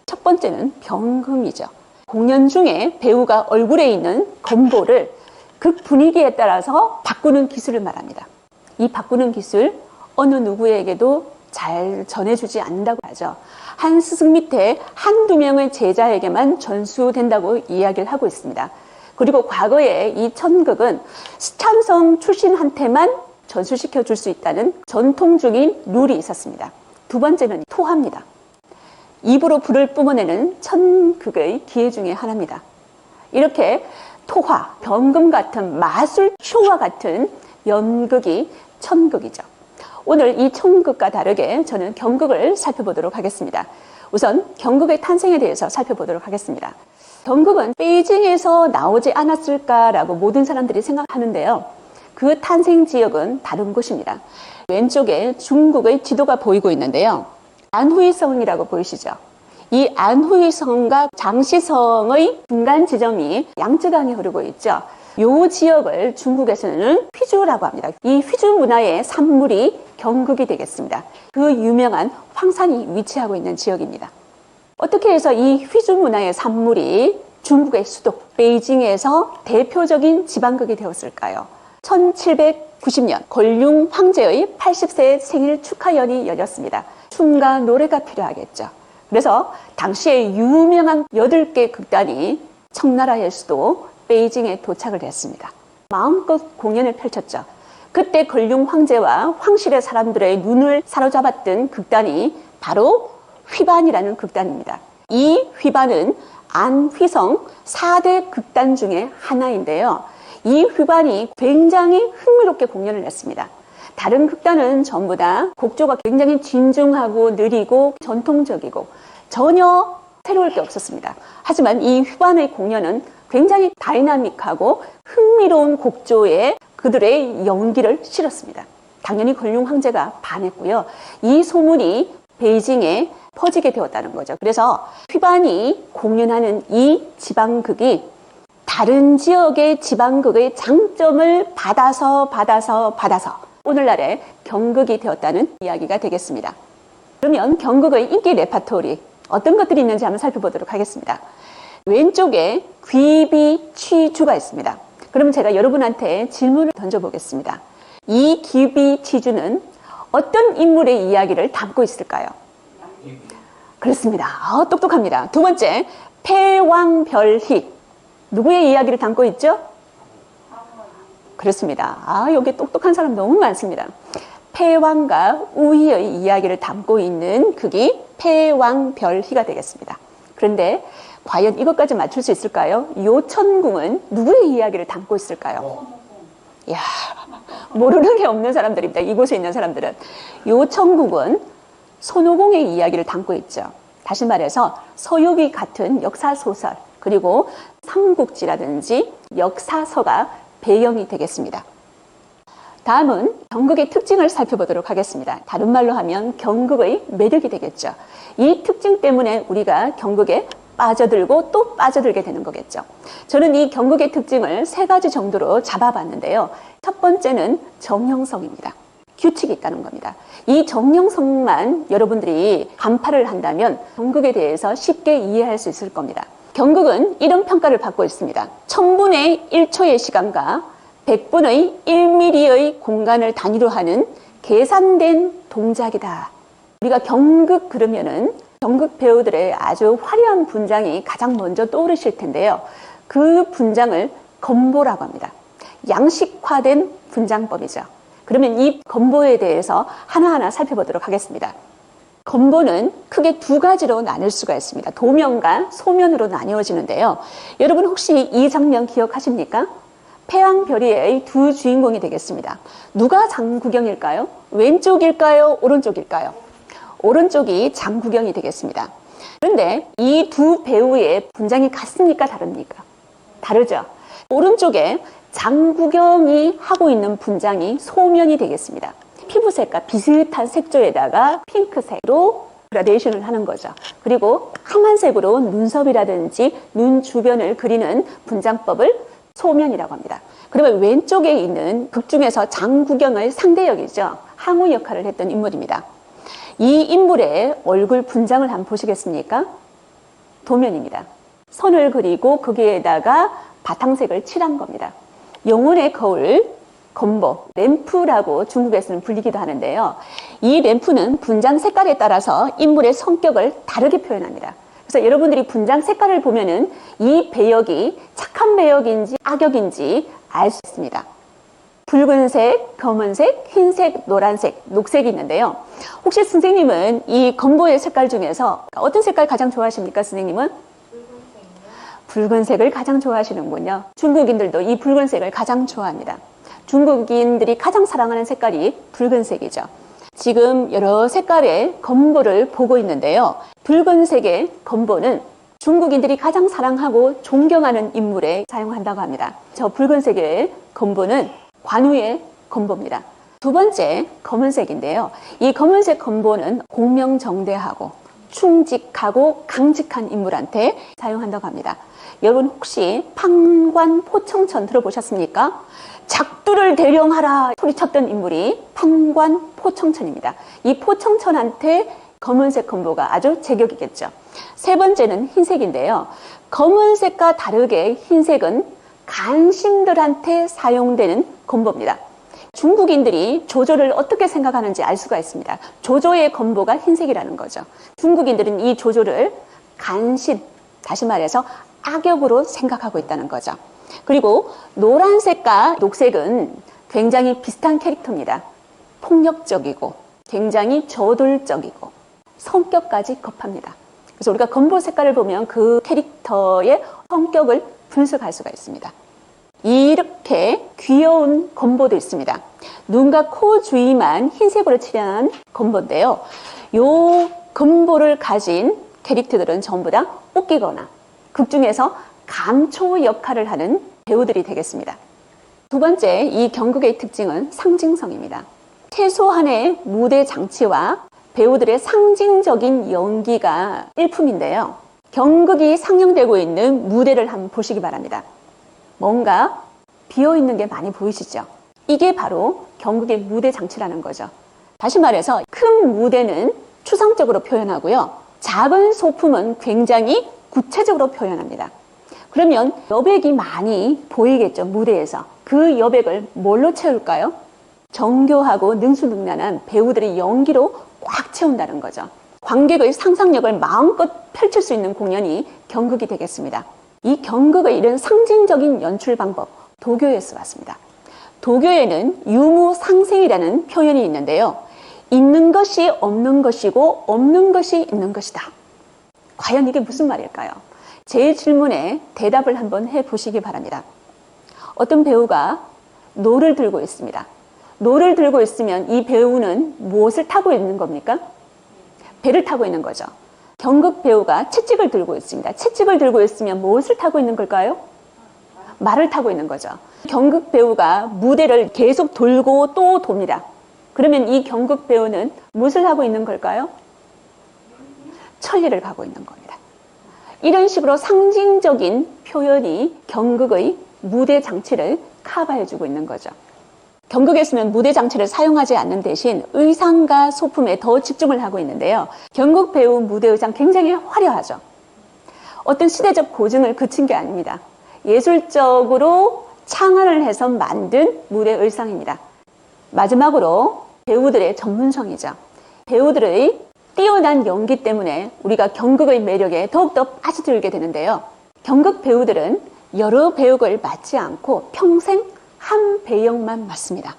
첫 번째는 병금이죠. 공연 중에 배우가 얼굴에 있는 검보를 극 분위기에 따라서 바꾸는 기술을 말합니다. 이 바꾸는 기술 어느 누구에게도 잘 전해주지 않는다고 하죠. 한 스승 밑에 한두 명의 제자에게만 전수된다고 이야기를 하고 있습니다. 그리고 과거에 이 천극은 스촨성 출신한테만 전수시켜 줄 수 있다는 전통적인 룰이 있었습니다. 2번째는 토화입니다. 입으로 불을 뿜어내는 천극의 기회 중에 하나입니다. 이렇게 토화, 병금 같은 마술 쇼와 같은 연극이 천극이죠. 오늘 이 천극과 다르게 저는 경극을 살펴보도록 하겠습니다. 우선 경극의 탄생에 대해서 살펴보도록 하겠습니다. 경극은 베이징에서 나오지 않았을까라고 모든 사람들이 생각하는데요. 그 탄생 지역은 다른 곳입니다. 왼쪽에 중국의 지도가 보이고 있는데요. 안후이성이라고 보이시죠? 이 안후이성과 장시성의 중간 지점이 양쯔강이 흐르고 있죠. 이 지역을 중국에서는 휘주라고 합니다. 이 휘주 문화의 산물이 경극이 되겠습니다. 그 유명한 황산이 위치하고 있는 지역입니다. 어떻게 해서 이 휘주 문화의 산물이 중국의 수도 베이징에서 대표적인 지방극이 되었을까요? 1790년 권륭 황제의 80세 생일 축하연이 열렸습니다. 춤과 노래가 필요하겠죠. 그래서 당시에 유명한 8개 극단이 청나라의 수도 베이징에 도착을 했습니다. 마음껏 공연을 펼쳤죠. 그때 권륭 황제와 황실의 사람들의 눈을 사로잡았던 극단이 바로 휘반이라는 극단입니다. 이 휘반은 안휘성 4대 극단 중에 하나인데요. 이 휘반이 굉장히 흥미롭게 공연을 했습니다. 다른 극단은 전부 다 곡조가 굉장히 진중하고 느리고 전통적이고 전혀 새로울 게 없었습니다. 하지만 이 휘반의 공연은 굉장히 다이나믹하고 흥미로운 곡조에 그들의 연기를 실었습니다. 당연히 권륭 황제가 반했고요. 이 소문이 베이징에 퍼지게 되었다는 거죠. 그래서 휘반이 공연하는 이 지방극이 다른 지역의 지방극의 장점을 받아서 오늘날의 경극이 되었다는 이야기가 되겠습니다. 그러면 경극의 인기 레파토리 어떤 것들이 있는지 한번 살펴보도록 하겠습니다. 왼쪽에 귀비, 취주가 있습니다. 그럼 제가 여러분한테 질문을 던져보겠습니다. 이 귀비, 취주는 어떤 인물의 이야기를 담고 있을까요? 그렇습니다. 똑똑합니다. 2번째, 패왕별희. 누구의 이야기를 담고 있죠? 그렇습니다. 여기 똑똑한 사람 너무 많습니다. 패왕과 우희의 이야기를 담고 있는 극이 패왕별희가 되겠습니다. 그런데 과연 이것까지 맞출 수 있을까요? 요천궁은 누구의 이야기를 담고 있을까요? 이야, 모르는 게 없는 사람들입니다. 이곳에 있는 사람들은. 요천궁은 손오공의 이야기를 담고 있죠. 다시 말해서 서유기 같은 역사소설 그리고 삼국지라든지 역사서가 배경이 되겠습니다. 다음은 경극의 특징을 살펴보도록 하겠습니다. 다른 말로 하면 경극의 매력이 되겠죠. 이 특징 때문에 우리가 경극에 빠져들고 또 빠져들게 되는 거겠죠. 저는 이 경극의 특징을 3가지 정도로 잡아봤는데요. 첫 번째는 정형성입니다. 규칙이 있다는 겁니다. 이 정형성만 여러분들이 간파를 한다면 경극에 대해서 쉽게 이해할 수 있을 겁니다. 경극은 이런 평가를 받고 있습니다. 1000분의 1초의 시간과 100분의 1mm의 공간을 단위로 하는 계산된 동작이다. 우리가 경극 그러면은 경극 배우들의 아주 화려한 분장이 가장 먼저 떠오르실 텐데요. 그 분장을 건보라고 합니다. 양식화된 분장법이죠. 그러면 이 건보에 대해서 하나하나 살펴보도록 하겠습니다. 건보는 크게 두 가지로 나눌 수가 있습니다. 도면과 소면으로 나뉘어지는데요. 여러분 혹시 이 장면 기억하십니까? 패왕별이의 두 주인공이 되겠습니다. 누가 장구경일까요? 왼쪽일까요? 오른쪽일까요? 오른쪽이 장구경이 되겠습니다. 그런데 이 두 배우의 분장이 같습니까? 다릅니까? 다르죠. 오른쪽에 장구경이 하고 있는 분장이 소면이 되겠습니다. 피부색과 비슷한 색조에다가 핑크색으로 그라데이션을 하는 거죠. 그리고 까만색으로 눈썹이라든지 눈 주변을 그리는 분장법을 소면이라고 합니다. 그러면 왼쪽에 있는 극 중에서 장구경의 상대역이죠. 항우 역할을 했던 인물입니다. 이 인물의 얼굴 분장을 한번 보시겠습니까? 도면입니다. 선을 그리고 거기에다가 바탕색을 칠한 겁니다. 영혼의 거울, 건보, 램프라고 중국에서는 불리기도 하는데요. 이 램프는 분장 색깔에 따라서 인물의 성격을 다르게 표현합니다. 그래서 여러분들이 분장 색깔을 보면은 이 배역이 착한 배역인지 악역인지 알 수 있습니다. 붉은색, 검은색, 흰색, 노란색, 녹색이 있는데요. 혹시 선생님은 이 건보의 색깔 중에서 어떤 색깔 가장 좋아하십니까, 선생님은? 붉은색을 가장 좋아하시는군요. 중국인들도 이 붉은색을 가장 좋아합니다. 중국인들이 가장 사랑하는 색깔이 붉은색이죠. 지금 여러 색깔의 건보를 보고 있는데요. 붉은색의 건보는 중국인들이 가장 사랑하고 존경하는 인물에 사용한다고 합니다. 저 붉은색의 건보는 관우의 건보입니다. 두 번째 검은색인데요. 이 검은색 건보는 공명정대하고 충직하고 강직한 인물한테 사용한다고 합니다. 여러분 혹시 판관포청천 들어보셨습니까? 작두를 대령하라 소리쳤던 인물이 판관포청천입니다. 이 포청천한테 검은색 건보가 아주 제격이겠죠. 세 번째는 흰색인데요. 검은색과 다르게 흰색은 간신들한테 사용되는 건보입니다. 중국인들이 조조를 어떻게 생각하는지 알 수가 있습니다. 조조의 건보가 흰색이라는 거죠. 중국인들은 이 조조를 간신, 다시 말해서 악역으로 생각하고 있다는 거죠. 그리고 노란색과 녹색은 굉장히 비슷한 캐릭터입니다. 폭력적이고 굉장히 저돌적이고 성격까지 급합니다. 그래서 우리가 건보 색깔을 보면 그 캐릭터의 성격을 분석할 수가 있습니다. 이렇게 귀여운 건보도 있습니다. 눈과 코 주위만 흰색으로 칠한 건보인데요. 이 건보를 가진 캐릭터들은 전부 다 웃기거나 극 중에서 감초 역할을 하는 배우들이 되겠습니다. 두 번째, 이 경극의 특징은 상징성입니다. 최소한의 무대 장치와 배우들의 상징적인 연기가 일품인데요. 경극이 상영되고 있는 무대를 한번 보시기 바랍니다. 뭔가 비어있는 게 많이 보이시죠? 이게 바로 경극의 무대 장치라는 거죠. 다시 말해서 큰 무대는 추상적으로 표현하고요. 작은 소품은 굉장히 구체적으로 표현합니다. 그러면 여백이 많이 보이겠죠, 무대에서. 그 여백을 뭘로 채울까요? 정교하고 능수능란한 배우들의 연기로 꽉 채운다는 거죠. 관객의 상상력을 마음껏 펼칠 수 있는 공연이 경극이 되겠습니다. 이 경극의 이런 상징적인 연출 방법, 도교에서 왔습니다. 도교에는 유무상생이라는 표현이 있는데요. 있는 것이 없는 것이고 없는 것이 있는 것이다. 과연 이게 무슨 말일까요? 제 질문에 대답을 한번 해보시기 바랍니다. 어떤 배우가 노를 들고 있습니다. 노를 들고 있으면 이 배우는 무엇을 타고 있는 겁니까? 배를 타고 있는 거죠. 경극 배우가 채찍을 들고 있습니다. 채찍을 들고 있으면 무엇을 타고 있는 걸까요? 말을 타고 있는 거죠. 경극 배우가 무대를 계속 돌고 또 돕니다. 그러면 이 경극 배우는 무엇을 하고 있는 걸까요? 천리를 가고 있는 겁니다. 이런 식으로 상징적인 표현이 경극의 무대 장치를 커버해주고 있는 거죠. 경극에서는 무대 장치를 사용하지 않는 대신 의상과 소품에 더 집중을 하고 있는데요. 경극 배우 무대 의상 굉장히 화려하죠. 어떤 시대적 고증을 그친 게 아닙니다. 예술적으로 창안을 해서 만든 무대 의상입니다. 마지막으로 배우들의 전문성이죠. 배우들의 뛰어난 연기 때문에 우리가 경극의 매력에 더욱더 빠져들게 되는데요. 경극 배우들은 여러 배역을 맡지 않고 평생 한 배역만 맡습니다.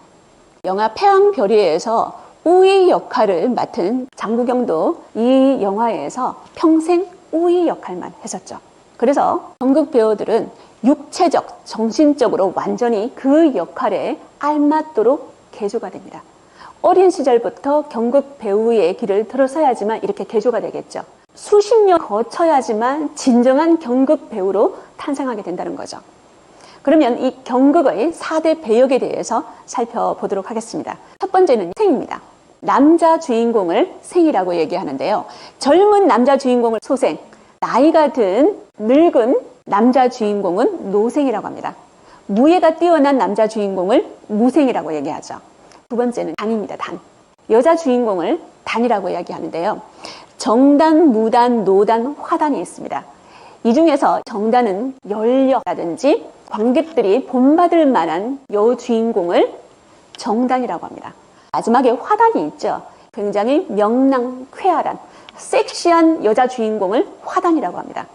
영화 패왕별이에서 우희 역할을 맡은 장국영도 이 영화에서 평생 우희 역할만 했었죠. 그래서 경극 배우들은 육체적, 정신적으로 완전히 그 역할에 알맞도록 개조가 됩니다. 어린 시절부터 경극 배우의 길을 들어서야지만 이렇게 개조가 되겠죠. 수십 년 거쳐야지만 진정한 경극 배우로 탄생하게 된다는 거죠. 그러면 이 경극의 4대 배역에 대해서 살펴보도록 하겠습니다. 첫 번째는 생입니다. 남자 주인공을 생이라고 얘기하는데요. 젊은 남자 주인공을 소생, 나이가 든 늙은 남자 주인공은 노생이라고 합니다. 무예가 뛰어난 남자 주인공을 무생이라고 얘기하죠. 두 번째는 단입니다. 단. 여자 주인공을 단이라고 이야기하는데요. 정단, 무단, 노단, 화단이 있습니다. 이 중에서 정단은 연력이라든지 관객들이 본받을 만한 여주인공을 정단이라고 합니다. 마지막에 화단이 있죠. 굉장히 명랑쾌활한 섹시한 여자 주인공을 화단이라고 합니다.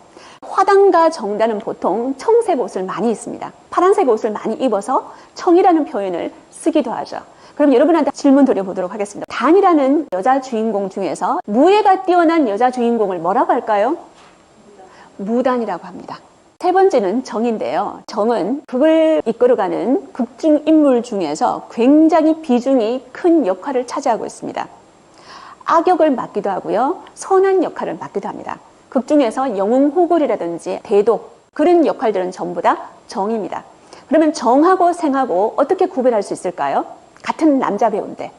화단과 정단은 보통 청색 옷을 많이 입습니다. 파란색 옷을 많이 입어서 청이라는 표현을 쓰기도 하죠. 그럼 여러분한테 질문 드려보도록 하겠습니다. 단이라는 여자 주인공 중에서 무예가 뛰어난 여자 주인공을 뭐라고 할까요? 무단이라고 합니다. 세 번째는 정인데요. 정은 극을 이끌어가는 극중 인물 중에서 굉장히 비중이 큰 역할을 차지하고 있습니다. 악역을 맡기도 하고요. 선한 역할을 맡기도 합니다. 극 중에서 영웅호걸이라든지 대독 그런 역할들은 전부 다 정입니다. 그러면 정하고 생하고 어떻게 구별할 수 있을까요? 같은 남자 배우인데.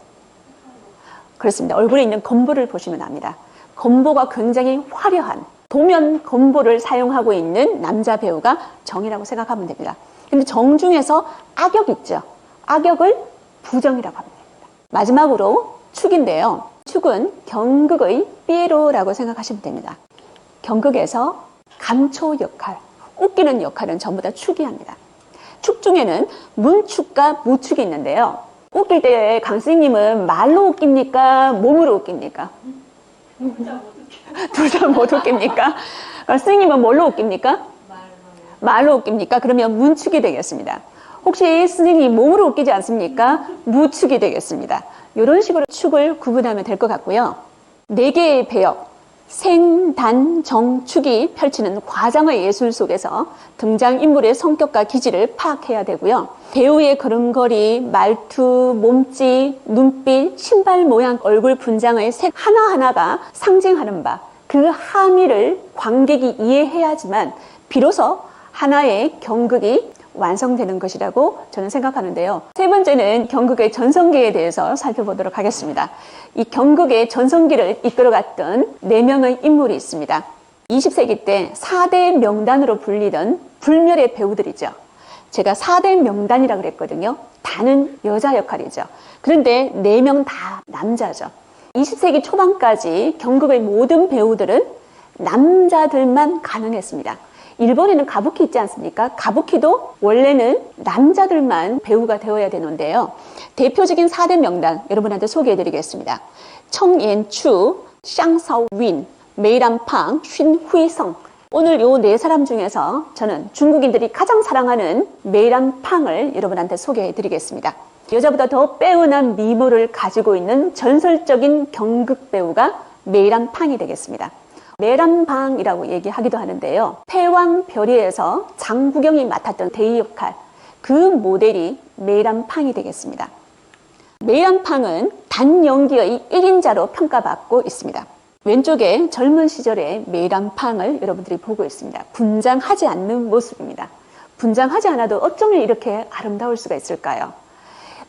그렇습니다. 얼굴에 있는 검보를 보시면 압니다. 검보가 굉장히 화려한 도면 검보를 사용하고 있는 남자 배우가 정이라고 생각하면 됩니다. 근데 정 중에서 악역 있죠. 악역을 부정이라고 합니다. 마지막으로 축인데요. 축은 경극의 피에로라고 생각하시면 됩니다. 경극에서 감초 역할, 웃기는 역할은 전부 다 축이 합니다. 축 중에는 문축과 무축이 있는데요. 웃길 때 강 선생님은 말로 웃깁니까? 몸으로 웃깁니까? 둘 다 못 웃깁니까? 선생님은 뭘로 웃깁니까? 말로 웃깁니까? 그러면 문축이 되겠습니다. 혹시 선생님이 몸으로 웃기지 않습니까? 무축이 되겠습니다. 이런 식으로 축을 구분하면 될 것 같고요. 4개의 배역, 생, 단, 정, 축이 펼치는 과장의 예술 속에서 등장인물의 성격과 기질을 파악해야 되고요. 배우의 걸음걸이, 말투, 몸짓, 눈빛, 신발 모양, 얼굴 분장의 색 하나하나가 상징하는 바, 그 함의를 관객이 이해해야지만 비로소 하나의 경극이 완성되는 것이라고 저는 생각하는데요. 세 번째는 경극의 전성기에 대해서 살펴보도록 하겠습니다. 이 경극의 전성기를 이끌어갔던 4명의 인물이 있습니다. 20세기 때 4대 명단으로 불리던 불멸의 배우들이죠. 제가 4대 명단이라고 그랬거든요. 다는 여자 역할이죠. 그런데 4명 다 남자죠. 20세기 초반까지 경극의 모든 배우들은 남자들만 가능했습니다. 일본에는 가부키 있지 않습니까? 가부키도 원래는 남자들만 배우가 되어야 되는데요. 대표적인 4대 명단 여러분한테 소개해드리겠습니다. 청옌추, 샹사윈, 메이란팡, 쉰후이성. 오늘 이 4사람 중에서 저는 중국인들이 가장 사랑하는 메이란팡을 여러분한테 소개해드리겠습니다. 여자보다 더 빼어난 미모를 가지고 있는 전설적인 경극 배우가 메이란팡이 되겠습니다. 메란방이라고 얘기하기도 하는데요. 패왕별이에서 장국영이 맡았던 대위 역할, 그 모델이 메란팡이 되겠습니다. 메란팡은 단연기의 1인자로 평가받고 있습니다. 왼쪽에 젊은 시절의 메란팡을 여러분들이 보고 있습니다. 분장하지 않는 모습입니다. 분장하지 않아도 어쩜 이렇게 아름다울 수가 있을까요?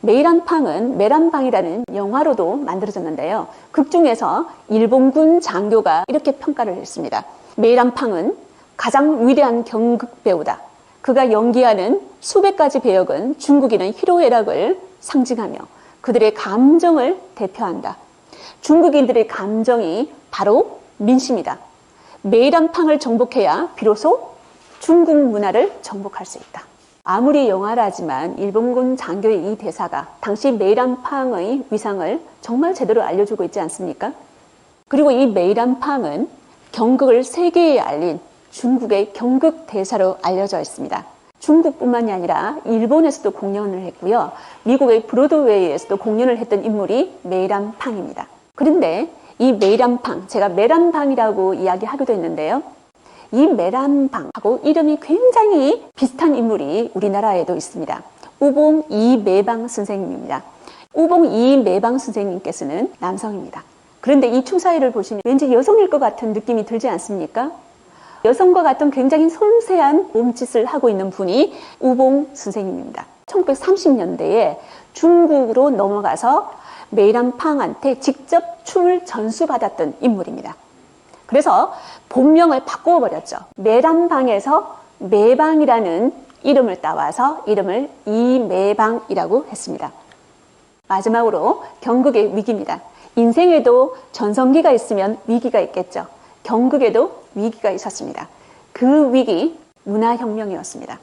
메이란팡은 메란방이라는 영화로도 만들어졌는데요. 극 중에서 일본군 장교가 이렇게 평가를 했습니다. 메이란팡은 가장 위대한 경극 배우다. 그가 연기하는 수백 가지 배역은 중국인의 희로애락을 상징하며 그들의 감정을 대표한다. 중국인들의 감정이 바로 민심이다. 메이란팡을 정복해야 비로소 중국 문화를 정복할 수 있다. 아무리 영화라지만 일본군 장교의 이 대사가 당시 메이란팡의 위상을 정말 제대로 알려주고 있지 않습니까? 그리고 이 메이란팡은 경극을 세계에 알린 중국의 경극 대사로 알려져 있습니다. 중국뿐만이 아니라 일본에서도 공연을 했고요. 미국의 브로드웨이에서도 공연을 했던 인물이 메이란팡입니다. 그런데 이 메이란팡, 제가 메란방이라고 이야기하기도 했는데요. 이 메란방하고 이름이 굉장히 비슷한 인물이 우리나라에도 있습니다. 우봉 이매방 선생님입니다. 우봉 이매방 선생님께서는 남성입니다. 그런데 이 추사위를 보시면 왠지 여성일 것 같은 느낌이 들지 않습니까? 여성과 같은 굉장히 섬세한 몸짓을 하고 있는 분이 우봉 선생님입니다. 1930년대에 중국으로 넘어가서 메이란팡한테 직접 춤을 전수받았던 인물입니다. 그래서 본명을 바꾸어 버렸죠. 메란방에서 매방이라는 이름을 따와서 이름을 이매방이라고 했습니다. 마지막으로 경극의 위기입니다. 인생에도 전성기가 있으면 위기가 있겠죠. 경극에도 위기가 있었습니다. 그 위기, 문화혁명이었습니다.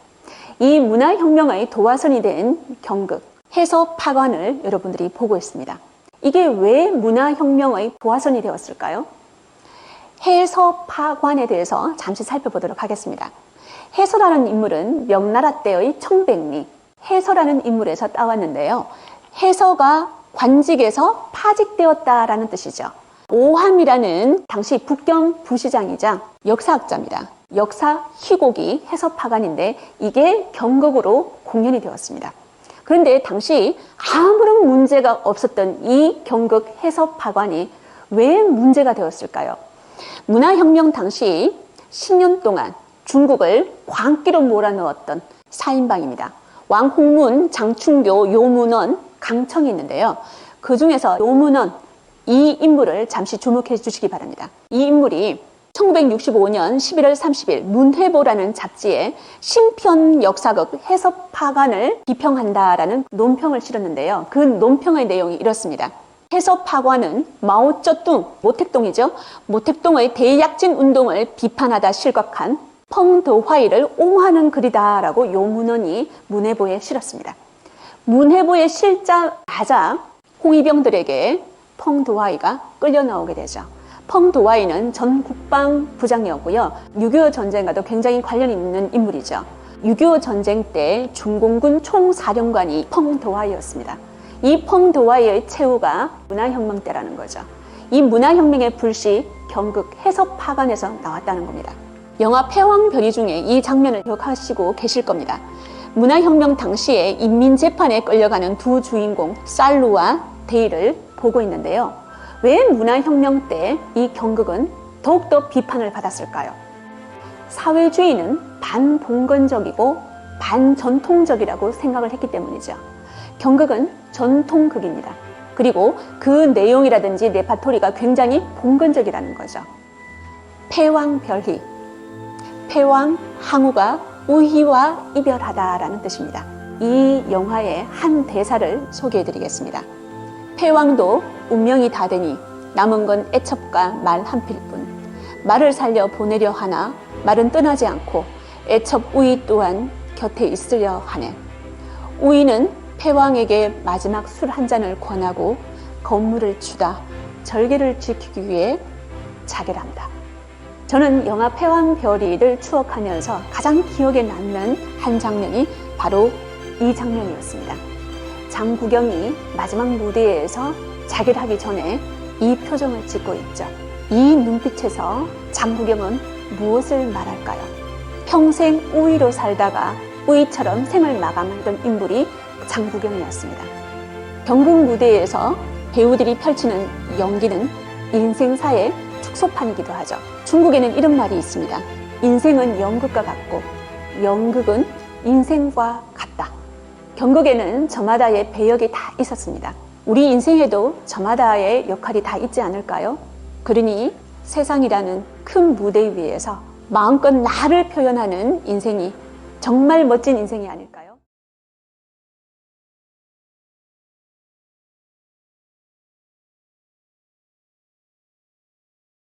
이 문화혁명의 도화선이 된 경극, 해서파관을 여러분들이 보고 있습니다. 이게 왜 문화혁명의 도화선이 되었을까요? 해서파관에 대해서 잠시 살펴보도록 하겠습니다. 해서라는 인물은 명나라 때의 청백리, 해서라는 인물에서 따왔는데요. 해서가 관직에서 파직되었다라는 뜻이죠. 오함이라는 당시 북경 부시장이자 역사학자입니다. 역사 희곡이 해서파관인데 이게 경극으로 공연이 되었습니다. 그런데 당시 아무런 문제가 없었던 이 경극 해서파관이 왜 문제가 되었을까요? 문화혁명 당시 10년 동안 중국을 광기로 몰아넣었던 사인방입니다. 왕홍문, 장충교, 요문원, 강청이 있는데요. 그 중에서 요문원 이 인물을 잠시 주목해 주시기 바랍니다. 이 인물이 1965년 11월 30일 문해보라는 잡지에 신편 역사극 해서파관을 비평한다라는 논평을 실었는데요. 그 논평의 내용이 이렇습니다. 해서파관은 마오쩌둥, 모택동이죠. 모택동의 대약진 운동을 비판하다 실각한 펑더화이를 옹호하는 글이다라고 요문원이 문해보에 실었습니다. 문해보에 실자마자 홍위병들에게 펑더화이가 끌려 나오게 되죠. 펑더화이는 전 국방부장이었고요. 6.25 전쟁과도 굉장히 관련이 있는 인물이죠. 6.25 전쟁 때 중공군 총사령관이 펑더화이였습니다. 이 펑더화이의 최후가 문화혁명 때라는 거죠. 이 문화혁명의 불씨 경극 해서파관에서 나왔다는 겁니다. 영화 패왕별이 중에 이 장면을 기억하시고 계실 겁니다. 문화혁명 당시에 인민재판에 끌려가는 두 주인공 쌀루와 데이를 보고 있는데요. 왜 문화혁명 때 이 경극은 더욱더 비판을 받았을까요? 사회주의는 반봉건적이고 반전통적이라고 생각을 했기 때문이죠. 경극은 전통극입니다. 그리고 그 내용이라든지 레파토리가 굉장히 봉건적이라는 거죠. 패왕별희, 패왕 항우가 우희와 이별하다라는 뜻입니다. 이 영화의 한 대사를 소개해드리겠습니다. 패왕도 운명이 다 되니 남은 건 애첩과 말 한 필뿐. 말을 살려 보내려 하나 말은 떠나지 않고 애첩 우희 또한 곁에 있으려 하네. 우희는 패왕에게 마지막 술 한 잔을 권하고 건물을 주다 절개를 지키기 위해 자결합니다. 저는 영화 패왕별이를 추억하면서 가장 기억에 남는 한 장면이 바로 이 장면이었습니다. 장구경이 마지막 무대에서 자결하기 전에 이 표정을 짓고 있죠. 이 눈빛에서 장구경은 무엇을 말할까요? 평생 우위로 살다가 우위처럼 생을 마감하던 인물이 장구경이었습니다. 경극 무대에서 배우들이 펼치는 연기는 인생사의 축소판이기도 하죠. 중국에는 이런 말이 있습니다. 인생은 연극과 같고 연극은 인생과 같다. 경극에는 저마다의 배역이 다 있었습니다. 우리 인생에도 저마다의 역할이 다 있지 않을까요? 그러니 세상이라는 큰 무대 위에서 마음껏 나를 표현하는 인생이 정말 멋진 인생이 아닐까요?